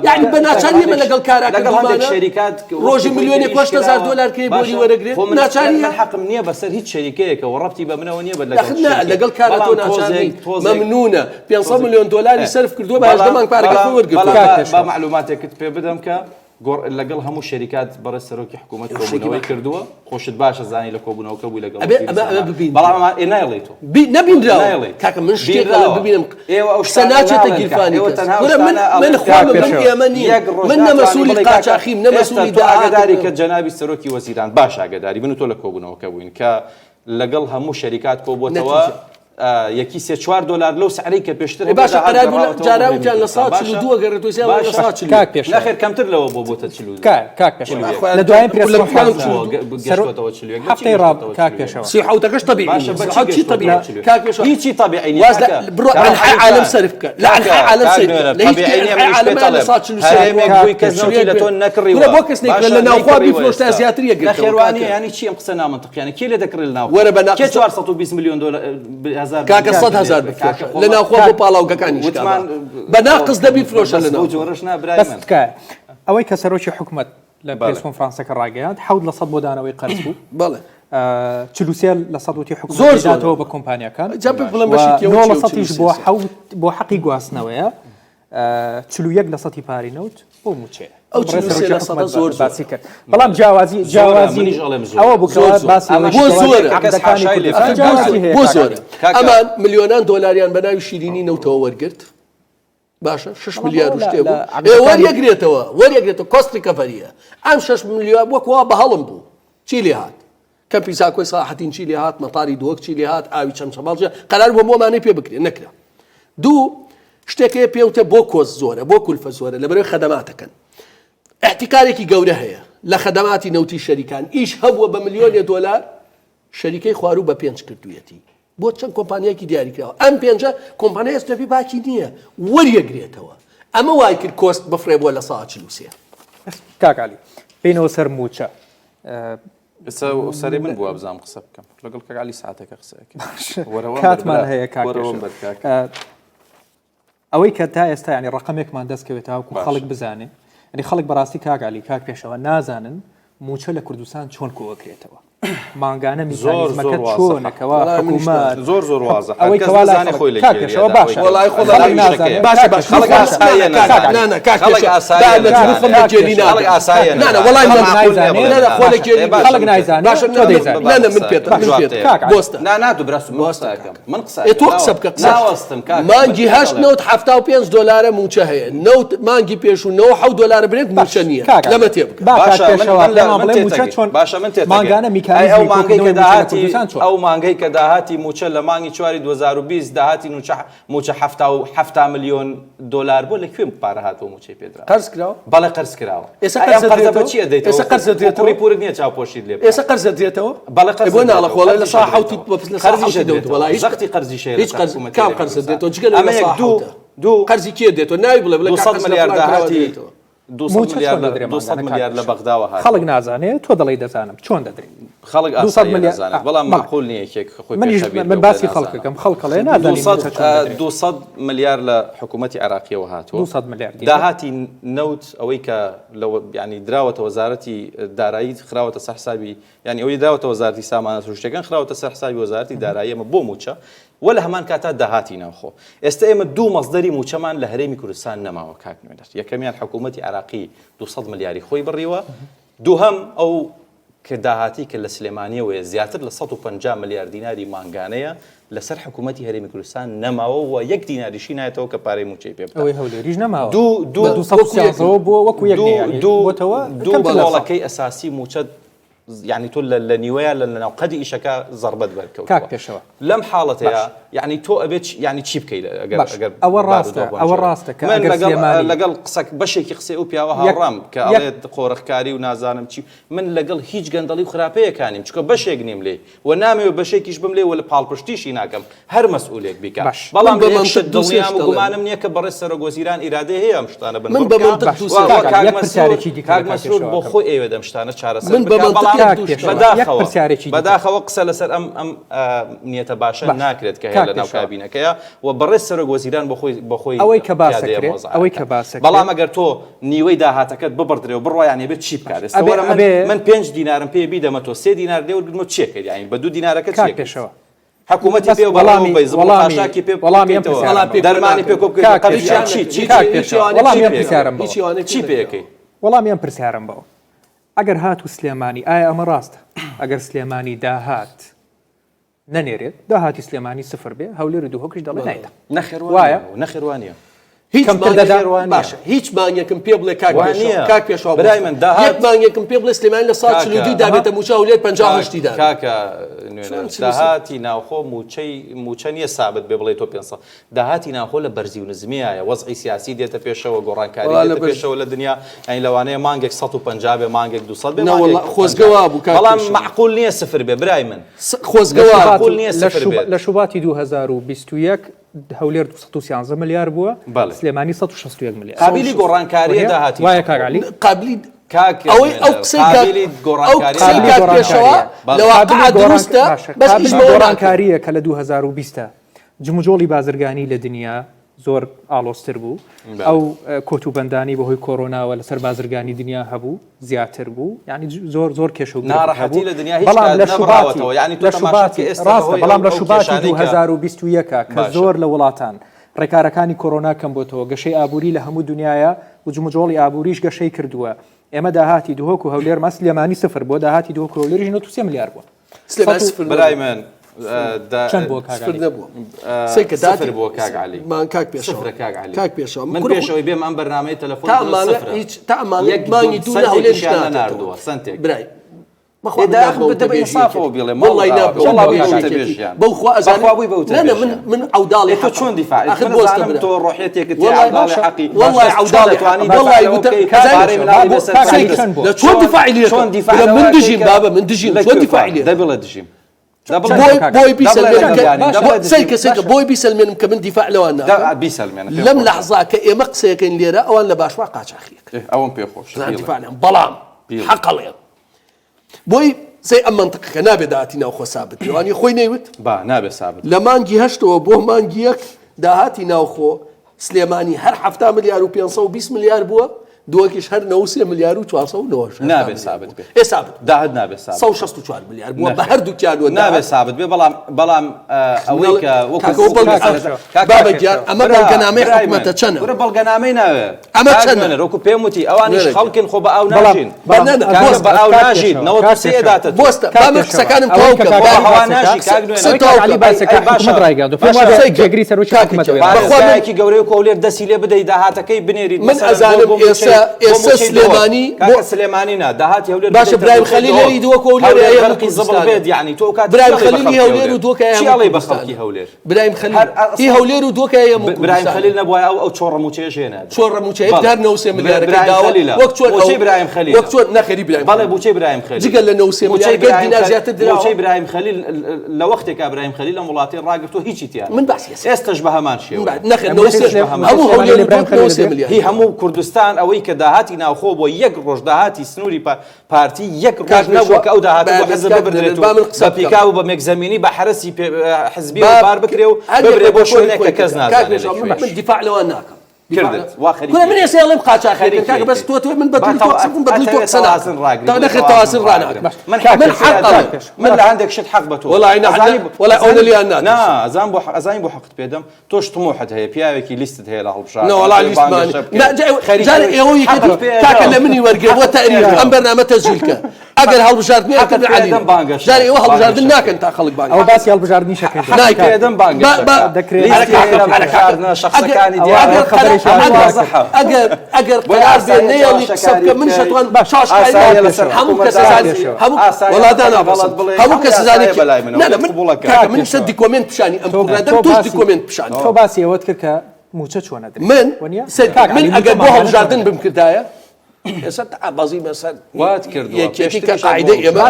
S2: یعنی بە ناچاری ئێمە لەگەڵ کارە
S3: لەگەڵ هەندێک شەریکات
S2: ڕۆژی ملیۆنێک 8,000 دلار کەی بۆری وەرەگرێت ناچاری
S3: حەقم نییە بەسەر هیچ شەریکەیەکە و ڕەبتی بە منەوە نییە بە
S2: لەگەڵ کارە تۆ ناچاری مەمنونە 500 میلیۆن دلاری سەرف کردووە بە 8 مانگ پارەکە خۆی وەرگرتووە
S3: با معلوماتێکت پێ بدەم کە لەگەڵ هەموو شەریکات بەڕێز سەرۆکی حکوومەت کۆبوونەوەی کردووە خۆشت باشە زانی لە کۆبوونەوەکە بووی لەگەڵ بەڵام نایڵێ تۆ
S2: نەبینراوە کاکە من شتێک ببینم قسە ناچێتە گیرفانی من خۆم ئێمە نییە من نەمەسوولی قاچاقیم نەمەسوولی
S3: ئاگاداری کە جەنابی سەرۆکی وەزیران باش ئاگاداری بن و تۆ لە کۆبوونەوەکە بووین کە لەگەڵ هەموو شەریکات کۆبووەتەوە یەکی سێ 4 دلار لەو سعرەی کە پێشتر
S2: باشە قەرار بوو جاراوتیان لە 142 گەڕێتەوە زیاد لە 140
S1: کاک پێش
S3: نەخێر کەمتر لەوە بۆتە 42
S1: کاک پێش لە دوایین پرێس هەفتەی ڕاب کاک پێشەوە
S2: سیحوتەکەش طبيعي
S3: چی طبيعي
S2: كاك بيش
S3: هیچی طبيعي
S2: برو عالم صرف لا عالم صرف لا
S3: طبيعي
S2: عالم صار شنو
S3: هەرێمێک بووی کەس نەوتی لە تۆ نەکڕیوە
S2: بۆ کەس نێک لە ناوخوا بیفرۆشتا زیاتریە گرتەوە
S3: نەخێوانی ینی چی ئەم قسە نامەنطقیانە کێ لێ دەکڕێت لە ناو
S2: وەرە بە
S3: 420 میلیۆن دلار
S2: کاکە 100,000 بفرۆشە لە ناوخوا بۆ پاڵاوگەکانی
S3: وتمان
S2: بە ناقص دەبی فرۆشە لە ناو
S3: جۆرەش نا برای من
S1: ئەوەی کە سەرۆکی حکوومەت لە پرێس کۆنفرانسەکە ڕاگەیاند 7 لە 100 بۆ دانەوەی قەرز بوو
S2: بەڵێ
S1: 43 لە 100 وتی حکوومەت داتەوە بە کۆمپانیەکان
S2: بڵێم بەشی
S1: 9 لە 100 بۆ حەقی گواستنەوەیە 41 لە 100 پاری نەوت بۆ موچەیە
S2: ئەو 43 لە 100 زۆر
S1: باسی کرد بەڵام جیاوازی ئەوە بووکەوە باسی
S2: بۆ زۆرە ئەمان ملیۆنان دۆلاریان بە ناوی شیرینی نەوتەوە وەرگرت باشە 6 میلیارد و شتێ بوو وەریەگرێتەوە کۆست ریکەڤەریە ئەم 6 میلیۆن وەکووا بە هەڵم بوو چی لێ هات کەمپی زاکۆی ساحەتین چی لێ هات مەتاری دۆک چی لێ هات ئاوی چەمچەماڵجە قەرار بووە بۆمانەی پێ بکرێ نەکرا دوو شتێکەیە پێوتە بۆ کۆست زۆرە بۆ کولفە زۆرە لەبەرەوەی خەدەماتەکەن احتیکارێکی گەورە هەیە لە خەدەماتی نەوتی شەریکان ئیش هەبووە بە ملیۆنی دۆلار شەریکەی خوارو بە 5 کردوویەتی بۆ چەند کۆمپانیایەکی دیاریکراوە ئەم 5 کۆمپانیای ئەستۆپی باکی نییە وەریەگرێتەوە ئەمە وای کرد کۆست بفرێ بۆ لە 143
S1: کاکالی پێینەوە سەر موچە
S3: سەری من بووە بزانم قسە بکەم لەگەڵ کاکالی ساعتێکە قسەیەکە
S1: کاتمان هەیە کاک ئەوەی کە تا ئێستا ینی ڕقمێکمان دەستکەوێتەوە و خەڵک بزانێ ینی خەڵک بەڕاستی کاکالی کاک پێشەوە نازانن موچە لە کوردستان چۆن کۆکرێتەوە مانگانە میزانیزمەکە چۆنەکەەوە حکوومەت
S3: زۆر وازە
S1: ئەوەی کەوالای خۆی لێکێشەوە باشە
S2: وڵای خۆڵی نازانێت باشە
S3: خەڵک ئاساییە خەڵک ئاساییە
S2: نانە وڵای
S1: خەڵک نایزانێت تۆ دەیزانێت
S2: نانە من پێت بۆستە
S3: ناناتو براسم من
S2: تۆ قسە بکە
S3: ناوەستم
S2: مانگی 75 دلار موچە هەیە نەوت مانگی پێشوونەوە 7 دلار برێت موچە نییە لەمە تێ بکە
S3: باشە من تێ
S1: مانگانە
S3: ئەو مانگەی کە داهاتی موچە لە مانگی 4 2020 داهاتی موچە 7 میلیۆن دلار بۆ لەکوێ پارە هاتەوە موچەی پێدرا
S2: قەرز کراوە
S3: بەڵێ قەرز کراوە
S2: ئێستا
S3: قەرز دێتەوە پوری نییە چاوپۆشی لێ
S2: ئێستا قەرز دێتەوە
S3: بەڵێ قەرز
S2: بۆ ناڵە خۆڵی لە ساحەوتی قەرزی دێت وڵای
S3: زەختی قەرزی شێر
S2: هیچ قەرز کام قەرز دێتەوە جگە
S3: ئەمە دوو
S2: قەرزی کێ دێتەوە ناوی بڵێ
S3: 200 میلیارد داهاتی 200 میلیارد لە بەغداوە هات
S1: خەڵک نازانێت تۆ دەڵی دەزانم چۆن دەدرێت
S3: خەڵک ئاساییە بەڵام معقول نییە کێک خۆی
S1: من باسی خەڵکەکەم خەڵکەڵێ نازانێت
S3: 200 میلیارد لە حکوومەتی عێراقیەوە هاتووە
S1: 200 میلیارد
S3: داهاتی نەوت ئەوەی کە ینی دراوەتە وەزارەتی دارایی خراوەتە سەر حسابی ینی ئەوەی دراوەتە وەزارەتی سامانە سروشتەکان خراوەتە سەر حسابی وەزارەتی دارایی ئەمە بۆ موچە وە لە هەمان کاتا داهاتی ناوخۆ ئێستا ئێمە دوو مەصدەری موچەمان لە هەرێمی کوردستان نەماوە کاک نوێنەر یەکەمیان حکوومەتی عێراقی 200 میلیاری خۆی بڕیوە دووهەم ئەو کە داهاتی کە لە سلێمانیەوەیە زیاتر لە 150 میلیارد دیناری مانگانەیە لەسەر حکوومەتی هەرێمی کوردستان نەماوە و یەک دیناریشی نایەتەوە کە پارەی موچەی پێ
S1: ئەوەی هەولێریش نەماوە
S3: دوو
S1: بۆ وەکو یەک
S3: دوو بڵۆڵەکەی ئەساسی موچە يعني تۆ لە نیوەیە لە ناو قەدی ئیشەکە زەربەت بەرکەوت
S1: کاک پێشەوە
S3: لەم حاڵەتەیە یعنی تۆ ئەبێت ینی چی بکەیت
S1: ئەوە ڕاستە کە
S3: لەگەڵ قسەک بەشێکی قسێ و پیاوە هاوڕام کە ئەڵێت قۆڕەخکاری و نازانم چی من لەگەڵ هیچ گەندەڵی و خراپەیەکانیم چکە بەشێک نیم لێ و نامەوێت بەشێکیش بم لێ و لە پاڵپشتیشی ناکەم هەر مەسئولێک بیکە بەڵام دڵنیام و گومانم نییە کە بەڕێز سەرۆگۆزیران ئیرادە هەیە ئەم شتانە بن کاک مەسعود بۆ خۆی ئێوە دەم شتانە چارەسەر بەداخەوە قسە لەسەر ئەم نیەتە باشە ناکرێت کە هەیە لە ناو کابینەکەیە و بەڕێز سەرۆگۆزیران بە خۆی
S1: ئەوەی کە باسەکرێت
S3: بەڵام ئەگەر تۆ نیوەی داهاتەکەت ببڕدرێ و بڕوایان بێت چی بکارێت من 5 دینارم پێ بیدەمە تۆ 3 دینار دێ و گرمە چێکرد یانی بە 2 دینارەکە
S1: چێکێشەوە
S3: حکوومەتی پێ وەڵامی بەیز خاشاکی پێ دەرمانی پێ چی پێەکەی
S1: وەڵامیان پرسیارم بەوە ئەگەر هات و سلێمانی ئایا ئەمە ڕاستە ئەگەر سلێمانی داهات نەنێرێت داهاتی سلێمانی سفر بێ هەولێر و دووهۆکش دەڵێ نایدە
S3: نەخێوایە نەخێوانە
S2: هیچ مانگێکم پێ بڵێ کاک پێشەوە
S3: برای من
S2: یەک مانگێکم پێ بڵێ سلێمانی لە ساڵ 42 دابێتە موچە هەولێر 58 دا
S3: کاکە داهاتی ناوخۆ موچە نییە سابت بێ بڵێ تۆ 500 داهاتی ناوخۆ لە بەرزی و نزمیایە وەزعی سیاسی دێتە پێشەوە گۆڕانکاری دێتە پێشەوە لە دنیا ئەین لەوانەیە مانگێک 150 بێ مانگێک 200 بێ
S2: خۆزگەوا بوو
S3: بەڵام معقول نییە سفر بێ برای من
S2: خۆزگەوا
S1: لە شوباتی 2021 هەولێر 213 ملیار بووە سلێمانی 161 ملیار
S3: قابلی گۆڕانکاریە داهاتی
S1: وایە کاگالی
S2: قابلی ئەو قسەی پێشەوە لەواقع دروستە بەس
S1: گۆڕانکاریە کە لە 2020 جموجۆڵی بازرگانی لە دنیا زۆر ئالۆستر بوو ئەو کۆتوبەندانی بەهۆی کۆرۆناوە لەسەر بازرگانی دنیا هەبوو زیاتر بوو یعنی زۆر کێشە و
S3: ناڕەحەتی لە دنیا
S1: بەڵام لە شوباتی 2021 کە زۆر لە وڵاتان ڕێکارەکانی کۆرۆنا کەم بۆتەوە گەشەی ئابووری لە هەموو دنیاە و جموجۆڵی ئابووریش گەشەی کردووە ئێمە داهاتی دووهۆک و هەولێر مە سلێمانی سفر بۆ داهاتی دووهۆک و هەولێریش 93 ملیار بووە
S3: برای من
S1: چەند بۆ
S3: سفر بۆ کاک عەلی
S2: مان کاک پێشەوە
S3: من پێشەوەی بێم ئەم بەرنامەی تەلەفۆن
S2: تا مانگی دوو لە هەولێرش
S3: ناردووە سنتێک
S2: برای من عودالي
S3: شلون دفاع تو روحيتك
S2: شلون دفاعي شلون دفاع من دجيم بابا من دجيم شلون دفاعي
S3: دبل دجيم
S2: بوي بيسلمين بوي بيسلمين كمن دفاع لو انا
S3: بيسلمين
S2: لم لحظه كاي قسيكن ليره او لا باش واقعش اخيك
S3: اوان بيخوش
S2: دفاع بلام حق عليهم بوي زي ئەم منطقەکە نابێ داهاتی ناوخۆ سابت بێوانی خۆی نەیوت
S3: با نابێ سابت
S2: لە مانگی هەشتەوە بۆ مانگی یەک داهاتی ناوخۆ سلێمانی هەر 7 ملیار و 520 ملیار بووە دووەکیش هەر 93 ملیار و 490
S3: نابێ سابت بێ
S2: سابت
S3: داهات نابێ سابت
S2: 164 ملیار بووە بە هەردووکیان
S3: نابێ سابت بێ بەڵام ئەوەی کە
S2: بابا گیان ئەمە بەڵگەنامەی حکومەتە چەنە
S3: وەرە بەڵگەنامەی ناوێ
S2: ئەمە چەنە
S3: وەکو پێم وتی ئەوانیش خەڵکن خۆ بە ئاو ناژین بە ئاو ناژین 93 داتە
S2: بۆستە با من قسەکانم تەواو بکەم
S3: هەوا ناژی کاک باشایەکی گەورەی و کۆولێر دەسی لێ بدەی داهاتەکەی بنێریت
S2: من ئەزانم ئێستا
S3: سلێمانی نا داهاتی هەولێر
S2: باشە برایم خەلیلی دووە کۆولێر
S3: هەرقی زەبڵ بێت یعنی تۆ کات
S2: برایم خەلیلی هەولێر و دووکە
S3: چیاڵی بە خەڵکی هەولێر
S2: برایم خەلیل هەولێر و دووکە
S3: برایم خەلیل نەبووە ئەو چۆڕە موچەیەش هێنا
S2: چۆڕە موچەیە دار 93 ملیار
S3: وەک چۆن برایم خەلیل
S2: وەک چۆن نەخێری برایم
S3: بەڵێ بوچەی برایم خەلیل
S2: جگە لە 93 ملیار دینار زیاتر درا
S3: بوچەی برایم خەلیل لە وەختێکا برایم خەلیل لە وڵاتی ڕاگرتو هیچی تیان
S2: من باسی
S3: ئێستش بە هەمان شێوە
S2: نەخێر 93 هەموو هەولێر برایم خەلیل ملیار
S3: هی هەموو کوردستان ئەوەی کە داهاتی ناوخۆ بۆ یەک ڕۆژ داهاتی سنووری پارتی یەک ڕۆژ نەبووە کە ئەو داهاتە بۆ حزب ببرێت بە پیکا و بە مێکزەمینی بە حرەسی حزبی بار بکرێ و ببرێ بۆ شوێنێک کە کەس نازانێت
S2: من دفاع لەوان ناکەم
S3: كردت واخري
S2: كنا من يسألهم قاچا خير كاك بس تو من بدل تو سكون بدل تو سنة دخل تواصل رانا
S3: من حق من اللي عندك شت حق بتو
S2: والله عنا ولا اون اللي انا
S3: نا ازان بو حق بيدم توش طموحت هي بياوكي ليست هي له بشار
S2: لا والله ليست لا جاري هو كاك لمني ورقه وتقرير ام برنامج تسجيلك ئەگەر هەڵبژاردننی
S4: پێدەم بانگەش
S2: جارێ ئەوە هەڵبژاردن ناکەن تا خەڵک
S1: ئەو
S2: بانگ
S1: باسی هەڵبژاردننی شەکەی
S4: پێدەم شخصەکانی
S2: ئەگەر قرار بێ نەیەڵی قسە بکە من شەتوان شاش هەموو کەس وڵاتانە هەموو کەس زانێکی من شە دیکۆمنت پیشانی ئەم پرۆگرام توش دیکۆمنت پیشانی
S1: تۆ باسی ئەوەت کرد کە موچە چۆنە
S2: من ئەگەر بۆ هەڵبژاردن بم کردایە ئێستا بازی مەسەر
S4: وات کردووە
S2: یەکێتی کە قاعدەی ئێمە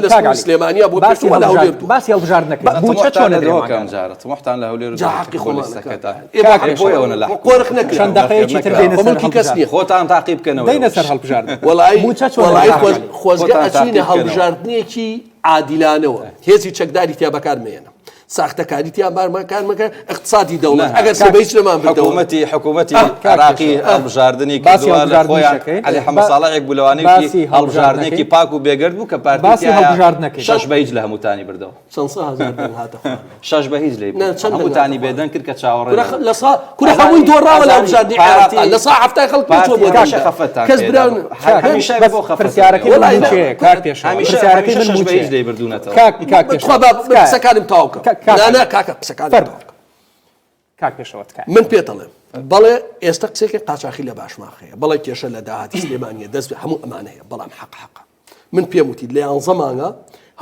S2: لە سلێمانیا بۆ
S1: باسی هەڵبژاردنەکەی موچە چۆنە
S4: دەکەم جارت محتان لە هەولێر
S2: جاحقی
S4: قۆرخ
S2: نەکرد
S1: چەند دقەیەکی تر دێنە سەر
S2: خۆمەڵکی کەس نییە
S4: خۆتان تاقیب بکەنەوە
S1: دەینە سەر هەڵبژاردن
S2: وەڵی خۆزگە ئەچینە هەڵبژاردنێکی عادیلانەوە هێزی چەکداری تیا بەکارمێنە ساختەکاری تیا بارمەکان مەکە اقتصادی دەوڵەت ئەگەر سبەیت لەمان
S4: حکوومەتی عراقی هەڵبژاردننی کردووە لە خۆیان علی حەمەد ساڵحێک بوولەوانەیەکی هەڵبژاردنێکی پاک و بێگرد بوو کە پارتی شەش بە هیچ لە هەمووتانی بردەوە شەش بە هیچ لێ هەمووتانی بێدەن کرد کە چاوەڕێ
S2: کورە هەمووی دۆڕاوە لە هەڵبژاردننی عێراق لە سا هەفتای خەڵک کەس براون
S1: پرسیارەکەی
S4: هەمیشە شەش بە هیچ لێ بردوونەتەوە
S2: قسەکانم تاوکە نا کاکە قسەکان
S1: کاک پێشەوەت
S2: من پێتەڵێم بەڵێ ئێستا قسێکی قاچاقی لە باشماخەیە بەڵێ کێشە لە داهاتی سلێمانیە دەست هەموو ئەمانەیە بەڵام حەقا من پێم وتی لە 11 مانگە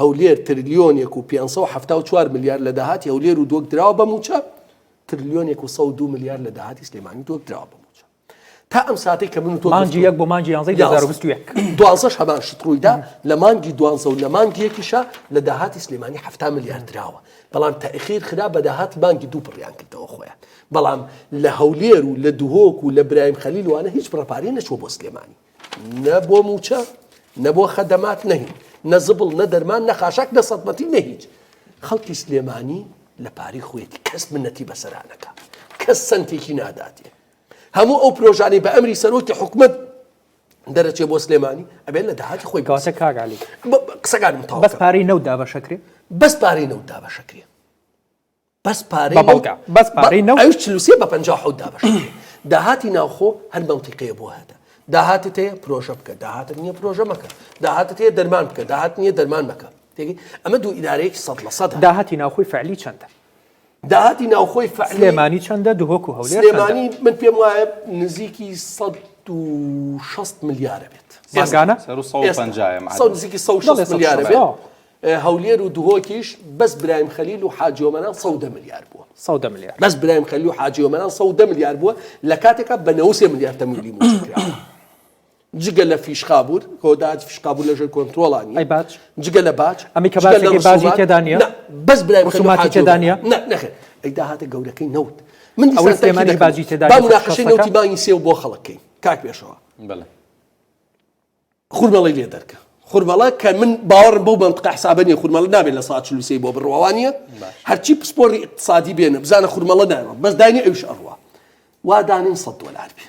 S2: هەولێر تریلیۆنێک و 574 میلیارد لە داهاتی هەولێر و دۆک دراوە بە موچە تریلیۆنێک و 102 میلیارد لە داهاتی سلێمانی دۆک دراوە بە موچە تا ئەم ساتەی کە من و تۆ
S1: مانگی یەک بۆ مانگی 11
S2: دوانزەش هەمان شتڕوویدا لە مانگی دوانزە و لە مانگی یەکیشە لە داهاتی سلێمانی 7 میلیارد دراوە بەڵام تەئخیر خرا بە داهاتی بانکی دوو پڕیان کردەوە خۆیان بەڵام لە هەولێر و لە دوهۆک و لە برایم خەلیل وانە هیچ پڕەپاری نەچوە بۆ سلێمانی نە بۆ موچە نە بۆ خەدەمات نەهین نە زبڵ نە دەرمان نە خاشاک نە سەدمەتی نە هیچ خەڵکی سلێمانی لە پاری خۆیەتی کەس منەتی بەسەرانەکە کەس سنتێکی ناداتێ هەموو ئەو پرۆژانەی بە ئەمری سەرۆکی حکومەت دەرەچێ بۆ سلێمانی ئەبێت لە داهاتی خۆی
S1: کەواتە کاگالی
S2: قسەکانم تاوە
S1: بەس پارەی نەودا بە شەکرێ
S2: بەس پارەی نەودا بە شەکرێ بەس
S1: پارەی نەو
S2: ئەوش 43 بە 57 دا بە شەکرێ داهاتی ناوخۆ هەر مەنتیقەیە بۆ هەتە داهاتت هەیە پرۆژە بکە داهاتت نییە پرۆژە مەکە داهاتت هەیە دەرمان بکە داهات نییە دەرمان مەکە تێگەی ئەمە دوو ئیدارەیەکی 100%
S1: داهاتی ناوخۆی فعلی چەندە
S2: داهاتی ناوخۆی
S1: سلێمانی چەندە دوهۆک و هەولێر
S2: سلێمانی من پێم وایە نزیکی 160 میلیارە بێت
S1: زانگانە
S2: نزیکی 160 میلیارە بێت هەولێر و دوهۆکیش بەس برایم خەلیل و حاجیۆمەنان 100 میلیارد بووە
S1: 100 میلیارد
S2: بەس برایم خەلیل و حاجیۆمەنان 100 میلیارد بووە لە کاتێکا بە 93 میلیارد تەمویلی موچکراوە جگە لە فیشقابور کۆداج فیشقابور لەژێر کۆنترۆڵانی جگە لە باج
S1: ئەمی کە باجێکی باجی تێدا نیە
S2: بەس برایم خەلیل و
S1: ڕسوماتی تێدا نیە
S2: نەخێر ئەی داهاتە گەورەکەی نەوت من
S1: ئەوەی سلێمانی باجی تێدا
S2: با مناقەشەی نەوتی مانگی سێو بۆ خەڵکەکەی کاک پێشەوە خورمەڵی لێ دەرکە خورمەڵە کە من باوەڕم بەو منطقە حسابە نیە خورمەڵە نابێت لە ساعت 43 بۆ بڕواوانیە هەرچی پسپۆری اقتصادی بێنە بزانە خورمەڵە نایەوە بەس داینی ئەوش ئەڕوا وا دانین 100 دلار بێ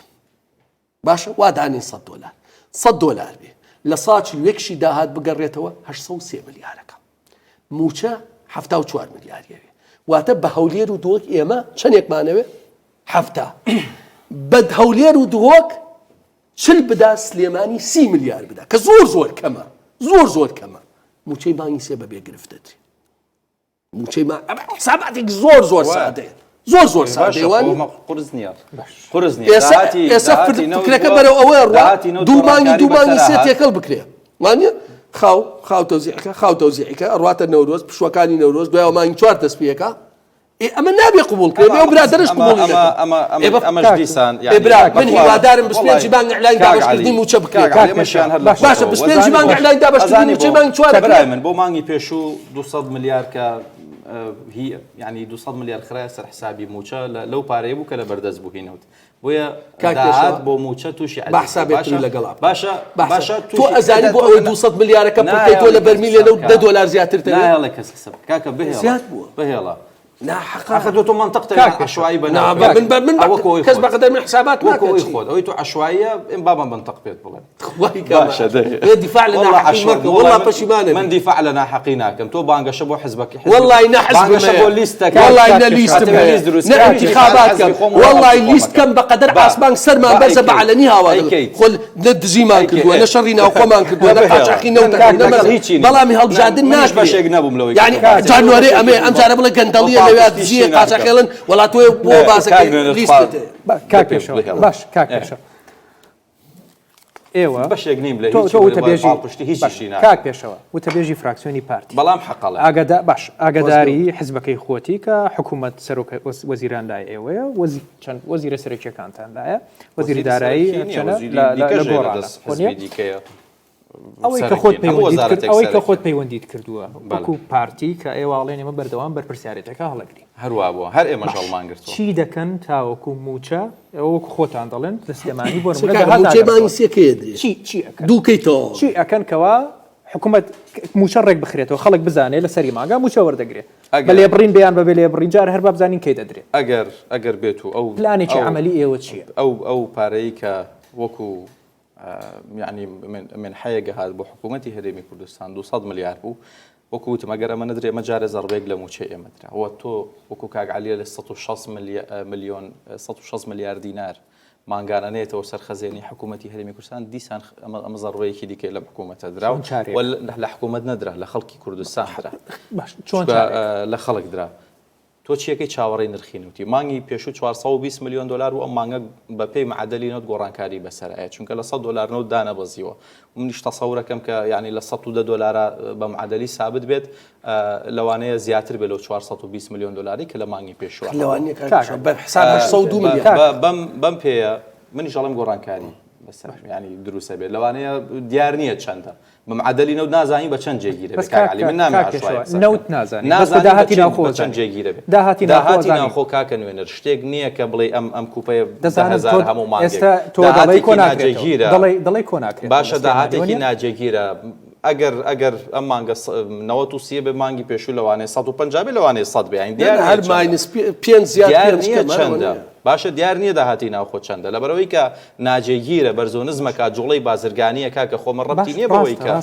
S2: باشە وا دانین 100 دلار 100 دلار بێ لە ساعت یەکشی داهات بگەڕێتەوە 803 میلیارەکە موچە 74 میلیاریەوێ واتە بە هەولێر و دۆک ئێمە چەندێکمانەوێ هەفتا بە هەولێر و دۆک چل بدا سلێمانی 30 میلیارد بدا کە زۆر کەمە زۆر کەمە موچەی مانگی سێ بەبێ گرفتەتری موچەی حساباتێک زۆر سادەیە زۆر سادەیوانی
S4: قرز نییە
S2: ئێستا فکرەکە بەرەو ئەوەیە ڕوا دوو مانگی سێ تێکەڵ بکرێ وانە خاو تەوزیعەکە ئەڕواتە نەورۆز پشوەکانی نەورۆز دوای مانگی 4 دەستپێکە ئەمە نابێ قبول کرێ ئەو برادرش قبولی
S4: ئەمەش دیسان
S2: من هیوادارم بسپێنجی بانگ ئەعلانی دابەشکردنی موچە بکرێت باشە بسپێنجی بانگ ئەعلانی دابەشکردنی موچەی مانگی 4
S4: برای من بۆ مانگی پێشوو 200 میلیارد کە هی ینی 200 میلیارد خرای سەر حسابی موچە لەو پارەیە بوو کە لە بەردەست بووهینەوت بۆیە داهات بۆ موچە تووشی
S2: بەحسابێتری لەگەڵا
S4: باشە
S2: تۆ ئەزانی بۆ ئەوەی 200 میلیارەکە بکەیتەوە لە بەرمیلێ لەو 10 دلار زیاتر
S4: نایڵێ کەس حساب کاکە بهێڵە
S2: ناحقا
S4: اخذته منطقه عشوائي
S2: بنا من كسب قدر من حسابات ما
S4: كوي خود او تو عشوائيه ام بابا منطق بيت بلد
S2: والله كمان دفاع لنا حقي والله بشيمان
S4: من دفاع لنا حقينا كم تو بانغ شبو حزبك
S2: والله إن حزب
S4: شبو ليستك
S2: والله إن ليست انتخابات كم والله ليست كم بقدر اسبان سر ما بس علنيها قل ند زي ما كدوا انا شرينا وقمان كدوا انا قاش اخينا بلامي هالبجاد الناس
S4: باش يجنبهم لو
S2: يعني جانوري ام جارب لك قندليه لوات زي قاش اخيلا ولا تو بو باسك ليست
S1: كاكشو باش كاكشو ايوا
S4: باش يقنيم له
S1: تو تبيجي
S4: هیچ
S1: كاك بيشوا وتبيجي فراكسيوني بارتي
S4: بلام حق الله
S1: اگدا باش اگداري حزبك خوتي كحكومه سروك وزيران لا ايوا وزير سريكه كانتان لا وزير داري لا غورا ئەوەی کە خۆت پەیوەندیت کردووە وەکو پارتی کە ئێواڵێنێ مە بەردەوام بەرپرسیارەتەکە هەڵەگری
S4: هەروە بووە هەر ئێمە ژەڵمان گرتووە
S1: چی دەکەن تاوەکو موچە ئەوەکو خۆتان دەڵێن دەستێمانی بۆ چی ئەکەن کەوا حکوومەت موچە ڕێک بخرێتەوە خەڵک بزانێ لە سەری ماگا موچە وەردەگرێت بە لێبڕین بەیان بە لێبڕین جار هەر بابزانین کەی دەدرێت
S4: ئەگەر بێت و ئەو
S1: پلانێکی عملی ئێوە چییە
S4: ئەو پارەی کە وەکو يعني من حيقة هذا بحكومتي هرمي كردستان 200 مليار بو وكو تماجر ما ندري مجار زربيق لموشي مدري هو تو وكو كاق عليه ل 106 مليار دينار ما كان نيته وسر خزيني حكومتي هرمي كردستان ديسان ام زربيق كي لم حكومه درا ولا لحكومه ندره لخلقي كردستان درا
S1: باش شلون
S4: لخلق درا تۆ چیەکەی چاوەڕێی نرخینوتی مانگی پێشوو 420 میلیۆن دلار و ئەم مانگە بە پێی معدەلی نەوت گۆڕانکاری بەسەرایە چونکە لە 100 دلار نەوت دانەبەزیوە منیش تەسەورەکەم کە یعنی لە 110 دلار بە معدەلی سابت بێت لەوانەیە زیاتر بێت لەو 420 میلیۆن دلاری کە لە مانگی پێشووە بەم پێیە منیش ئەڵێم گۆڕانکاری بەسەر ینی دروستە بێت لەوانەیە دیار نییە چەندە بمعدلی نەوت نازانی بە چەند جێگیرە بەکاری من
S1: نەوت نازانی داهاتی ناوخۆ
S4: چەند جێگیرە بێت
S1: داهاتی
S4: ناوخۆ کاکە نوێنەر شتێک نییە کە بڵێ ئەم کوپەیە
S1: دەزانێت
S4: هەموو مانگێک
S1: ئێستا تۆ دەڵێ کۆ ناکرێت
S4: باشە داهاتێکی ناجێگیرە ئەگەر ئەم مانگە 93 بە مانگی پێشوو لەوانێ 150 بێ لەوانێ 100 بێ
S2: هەر ماینس 5 زیاد
S4: چەندە باشە دیار نییە داهاتی ناوخۆ چەندە لەبەرەوەی کە ناجێگیرە بەرزۆنزمەکە جوڵەی بازرگانیە کاکە خۆمە ڕەتی نییە بەوەی کە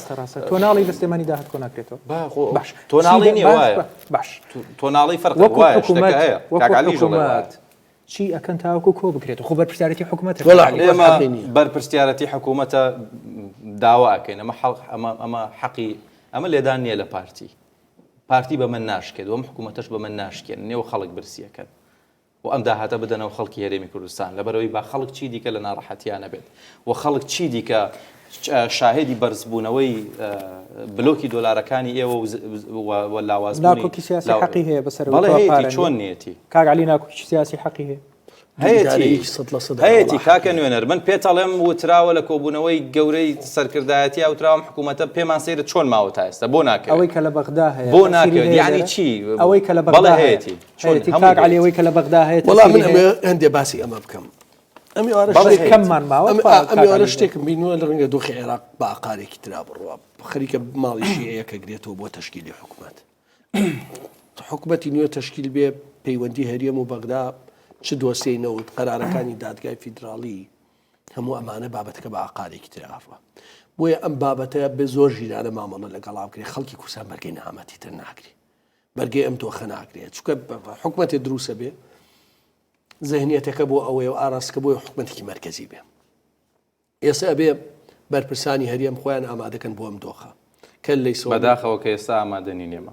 S1: تۆناڵی دەستێمانی داهات کۆ ناکرێتەوە
S4: باش تۆناڵی نییە وایە
S1: باش
S4: تۆناڵی فەرق وایە شتەکە هەیە کاکعلی
S1: حکوومەت چی ئەکەن تاوەکو کۆ بکرێت خۆ بەرپرسیارەتی حکوومەت
S4: ئێمە بەرپرسیارەتی حکوومەتە داوا ئەکەین ئەمە حەقی ئەمە لێدان نییە لە پارتی بە من ناشکێت وەم حکوومەتەش بە من ناشکێن نێوە خەڵک برسیەکەن و ئەم داهاتە بدەنەوە خەڵکی هەرێمی کوردستان لەبەرەوەی با خەڵک چی دیکە لە ناڕەحەتیانە بێت و خەڵک چی دیکە شاهدی بەرزبوونەوەی بلۆکی دۆلارەکانی ئێوە و لاوازبوونی
S1: ناکۆکی سیاسی حەقی هەیە بەسەر
S4: بەڵێ هەیەی چۆن نیەتی
S1: کاگعلی ناکۆکی سیاسی حەقی هەیە
S4: هەیەی کاکە نوێنەر من پێتەڵێم وتراوە لە کۆبوونەوەی گەورەی سەرکردایەتی وتراوم حکوومەتە پێمان سەیرە چۆن ماوە تا ئێستا بۆ ناکەوێت
S1: ئەوەی کە لە بەغدا هەیە
S4: بۆ ناکەوێت یعنی چی
S1: ئەوەی کە لە بەغدا هەیەتی کاگعلی ئەوەی کە لە بەغدا هەیە
S2: وەڵام من هەندێ باسی ئەمە بکەم
S1: کەممان ماوە
S2: ئەمێوارە شتێکم بینوە لە ڕەنگە دۆخی عێراق بە عقارێکی ترا بڕوە خەریکە ماڵی شیعەیەکە گرێتەوە بۆ تەشکیلی حکوومەت حکوومەتی نوێ تەشکیل بێ پەیوەندی هەریەم و بەغدا چ دۆسیەی نەوت قەرارەکانی دادگای فیدراڵی هەموو ئەمانە بابەتەکە بە عقارێکی ترافە بۆیە ئەم بابەتە بێ زۆر ژیرانە مامەڵە لەگەڵا بکرێت خەڵکی کوردستان بەرگەی نەهامەتی تر ناکرێت بەرگەی ئەم تۆخە ناکرێت چونکە حکوومەتێ دروستە بێ ذهنیەتەکە بۆ ئەوەیە و ئاراستکە بۆی حکوومەتێکی مەرکەزی بێ ئێستا بێ بەرپرسانی هەریەم خۆیان ئامادەکەن بۆ ئەم دۆخە کە لەی سۆ
S4: بەداخەوە کە ئێستا ئامادەنی نێمە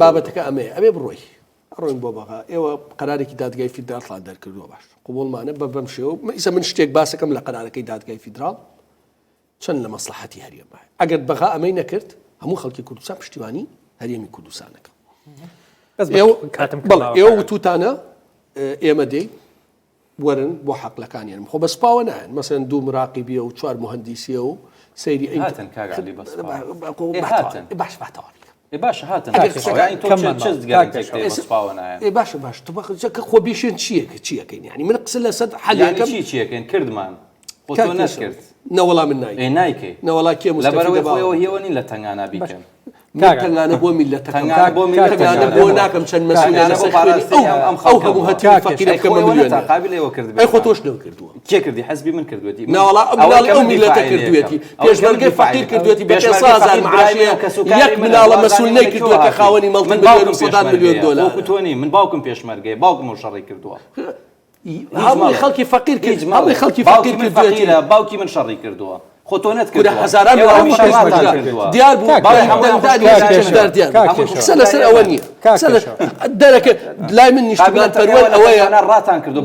S2: بابەتەکە ئەمەیە ئەبێ بڕۆی ڕۆین بۆ بەغا ئێوە قەرارێکی دادگای فیدراڵ دەرکردووە باش قبولمانە بەم شێوە ئیسە من شتێک باسەکەم لە قەرارەکەی دادگای فیدراڵ چەند لە مەسلحەتی هەریەم باە ئەگەر بەغا ئەمەی نەکرد هەموو خەڵکی کوردستان پشتیوانی هەرێمی کوردستانەکە ئێوە وتوتانە ئێمە دەی وەرن بۆ حەقلەکانیان خۆ بەسپاوە نایەن مەسەن دوو مراقی بیە و 4 مهندسیە و سەیری باش
S4: باش هاتن
S2: باش خۆ بیشێن چیەکەین ینی من قسە لە سەد حەلیەکەم
S4: چیەکەین کردمان نەکرد
S2: نەوەڵا من
S4: نایکەی
S2: نەوەڵا کێ
S4: لەبەرەوەی خۆیەوە هێوە نین لە تەنگانە بیکەن
S2: تەنگانە بۆ میلەتەکەم بۆ ناکەم چەند مەسئولێت ئەو هەموو هەتی فەقیرە بکەم بە میلیۆنێر ئەی خۆ تۆش لەو کردووە
S4: کێ کردی حەزبی من کردوێتی
S2: ناوەڵا ئەو میلەتە کردوێتی پێشمەرگەی فەقیر کردوێتی بە 500,000 معاشەیە یەک مناڵە مەسئول نەیکردووە کە خاوەنی مەڵکی ملیۆن و 100 ملیۆن دۆلار
S4: وەکو تۆ نی من باوکم پێشمەرگەی باوکم شەڕی کردووە
S2: هەمووی خەڵکی فەقیر کرد هەمووی خەڵکی فەقیر کردوێتی
S4: باوکی من شەڕی کردووە خۆ تۆ نەتکردووە
S2: هەزاران دیار بوو قسە لەسەر ئەوە نییە دەرەکە لای من نیشتمان پەروەر ئەوەیە
S4: ڕاتان کردو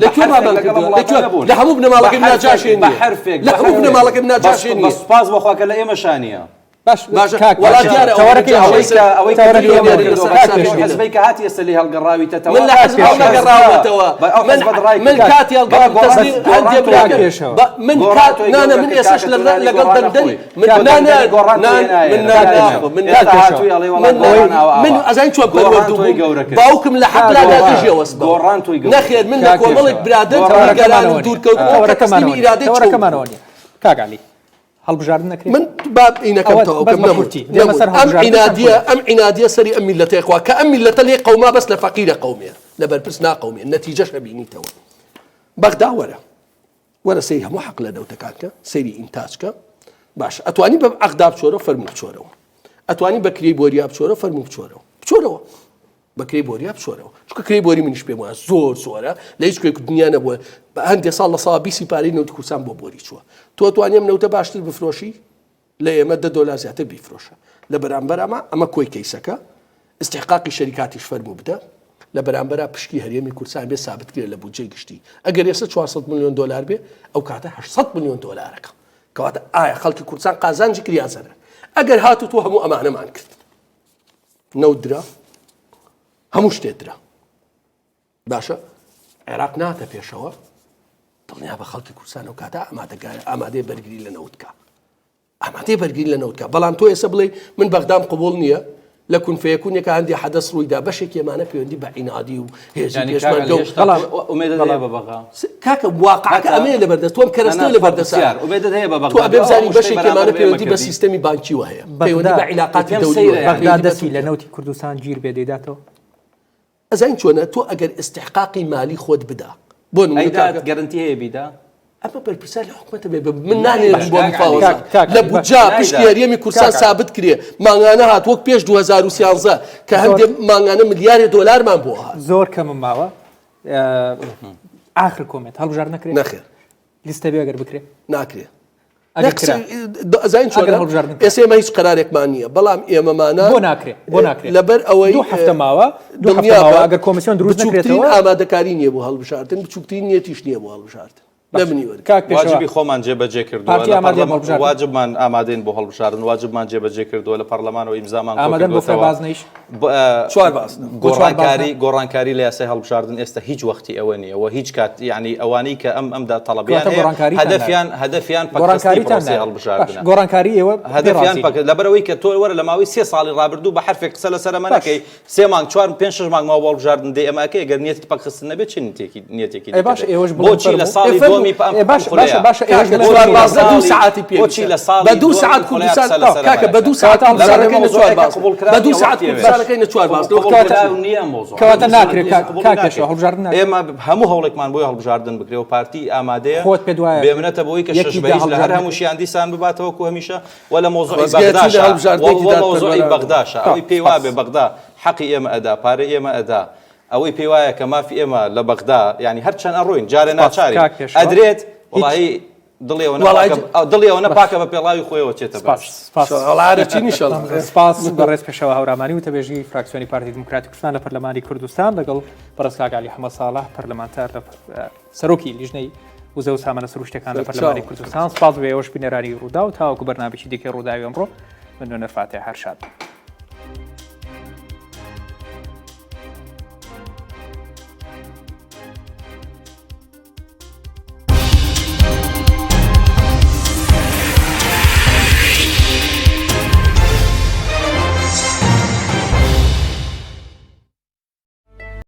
S2: لە هەموو بنەماڵەکەی ناجاشێنی لە هەموو بنەماڵەکەی ناجاشێنی
S4: سپاس بەخوا کە لە ئێمە شانیە
S2: وڵا دیارە
S4: حزبەی کە هاتی ئێستا لێ هەڵگەڕاویتەوە
S2: من لە حزب هەڵگەڕاوەتەوە من کاتی هەڵگەڕام من کات نانە من ئێستاش لەگەڵ دەندەنی من ئەزای چۆن پەروەردوو باوکم لە حەقلادا دژی وەست نەخێر من لە کۆمەڵێک برادر گەران و دوورکەوتنەوە کە تەسلیمی ئیرادەی
S1: کاگالی هەڵبژاردن نەکرێت
S2: من باب ئینەکەمتەوە ئەم عینادیە سەری ئەم میلەتەی خوا کە ئەم میلەتە لێ قەوما بەس لە فەقیرە قەومێ لە بەرپرس ناقەومێ نەتیجەش ئەبینیتەوە بەغدا وەرە سەیری هەموو حەق لە دەوتەکانکە سەیری ئینتاجکە باش ئەتوانی بە ئەغدا بچۆرە فەرموو بچۆرەوە ئەتوانی بە کرێی بۆریا بچۆرە فەرموو بچۆرەوە بە کرێی بۆریا بچۆرەوە چکە کرێی بۆری منیش پێم وایە زۆر زۆرە لە هیچ کوێک دنیا نەبووە بە هەندێک ساڵ لە ساڵ 20 پارەی نەوت کورسان بۆ بۆری چووە تۆ توانیم نەوتە باشتر بفرۆشی لە ئێمە $10 زیاتر بیفرۆشە لە بەرامبەر ئەمە کۆی کەیسەکە استحقاقی شەریکاتیش فەرموو بدە لە بەرامبەر پشکی هەرێمی کورسان بێ سابتکرێت لە بودجەی گشتی ئەگەر ئێستا $400 ملیۆن بێ ئەو کاتە $800 ملیۆن کەواتە ئایا خەڵکی کورسان قازانجی کریازەرە ئەگەر هاتو تۆ هەموو ئەمانەمان کرد نەوت درا هەموو شتێ درا باشە عێراق ناتە پێشەوە دڵنیا بە خەڵکی کورسان و کاتە ئامادەی بەرگری لە نەوتکە ئامادەی بەرگری لە نەوتکە بەڵام تۆ ئێستا بڵێ من بەغدام قبول نییە لە کونفەیەکوونێکە هەندی حەدەس ڕوویدا بەشێکی ئێمانە پەیوەندی بە عینادی و هێزی پێشمەرگە کاکە واقعەکە ئەمەیە لەبەردەست تۆم کەرەستەوە لەبەردەست تۆ ئەبێ بزانی بەشێکی ئێمانە پەیوەندی بە سیستەمی بانکیوە هەیە پەیوەندی بە عیلاقاتی دەولی
S1: بەغدا دەستی لە نەوتی کوردستان گیر بێ دەیداتەوە
S2: ئەزین چۆنە تۆ ئەگەر استحقاقی مالی خۆت بدا بۆ
S4: گەرنتی هەیە بیدا
S2: ئەمە بەرپرسا لە حکومەتە بێ من نانێت بۆ مفاوەزە لە بودجا پشتی هەرێمی کورسان سابت کرێ مانگانە هات وەک پێش 2013 کە هەندێک مانگانە ملیاری دۆلارمان بۆ هات
S1: زۆر کەمم ماوە ئاخر کۆمێت هەڵبژار نەکرێت
S2: نەخێر
S1: لیستە بێ ئەگەر بکرێت
S2: ناکرێت ئێسێمە هیچ قرارێکمان نییە بەڵام ئێمەمانە
S1: بۆ ناکرێت
S2: لەبەر ئەوەی
S1: هەفتە ماوە ئەگەر کۆمیسیۆن دروست نەکرێتەوە
S2: ئامادەکاری نییە بۆ هەڵبژاردن بچووکترین نیەتیش نییە بۆ هەڵبژاردن
S3: واجبی خۆمان جێبەجێ کردووە واجبمان ئامادەین بۆ هەڵبژاردن واجبمان جێبەجێ کردووە لە پەرلەمان و ئیمزامان گۆڕانکاری لە یاسای هەڵبژاردن ئێستا هیچ وەختی ئەوە نیە و هیچ کات یعنی ئەوانەی کە ئەمدا تەڵەبیان هەدەفیان
S1: گۆڕانکاری ئێوە
S3: هەدەفیان لەبەرەوەی کە تۆ وەرە لە ماوەی 3 ساڵی ڕابردوو بە حرفێک قسە لەسەر ئەمە نەکەی 3 مانگ 4-5 مانگ ماوە بۆ هەڵبژاردن دێ ئەمەکە ئەگەر نیەتی پەکخستن نەبێت چ نیەتێکی بۆچی لە ساڵی دومی
S2: بە 2 ساعتی پێ بە 2 ساعت کوردستان کاکە بە 2 ساعت کوردستانەکەی نەچوار باز بە 2 ساعت کوردستانەکەی نەچوار باز
S1: کەواتە ناکرێت کاکێشەوە هەڵبژاردن
S3: ئێمە هەموو هەوڵێکمان بۆی هەڵبژاردن بکرێ و پارتی ئامادەیە
S1: خۆت پێ دوایە
S3: بێمنێتە بۆی کە شەشبەیش لە هەر هەمووشیان دیسان بباتەوە کو هەمیشە وە لە مۆزوعی بەغداشە ئەوەی پێی وابێ بەغدا حەقی ئێمە ئەدا پارەی ئێمە ئەدا ئەوەی پێی وایە کە مافی ئێمە لە بەغدا ینی هەرچەند ئەڕۆین جارێ ناچاری ئەدرێت وڵی دڵیەوە نەپاکە بە پێڵاوی خۆیەوە چێتە
S2: سپاس
S1: بەڕێز پێشەوە هەورامانی و تەبێژی فراکسیۆنی پارتی دموکراتی کوردستان لە پەرلەمانی کوردستان لەگەڵ بەڕێز کاگالی حەمەد ساڵح پەرلەمانتار لە سەرۆکی لیژنەی وزە و سامانە سروشتەکان لە پەرلەمانی کوردستان سپاس بە ئێوەش بینەرانی ڕوودا و تاوەکو بەرنامەیەکی دیکەی ڕووداوی ئەمڕۆ من نوێنەر فاتح هەرشاد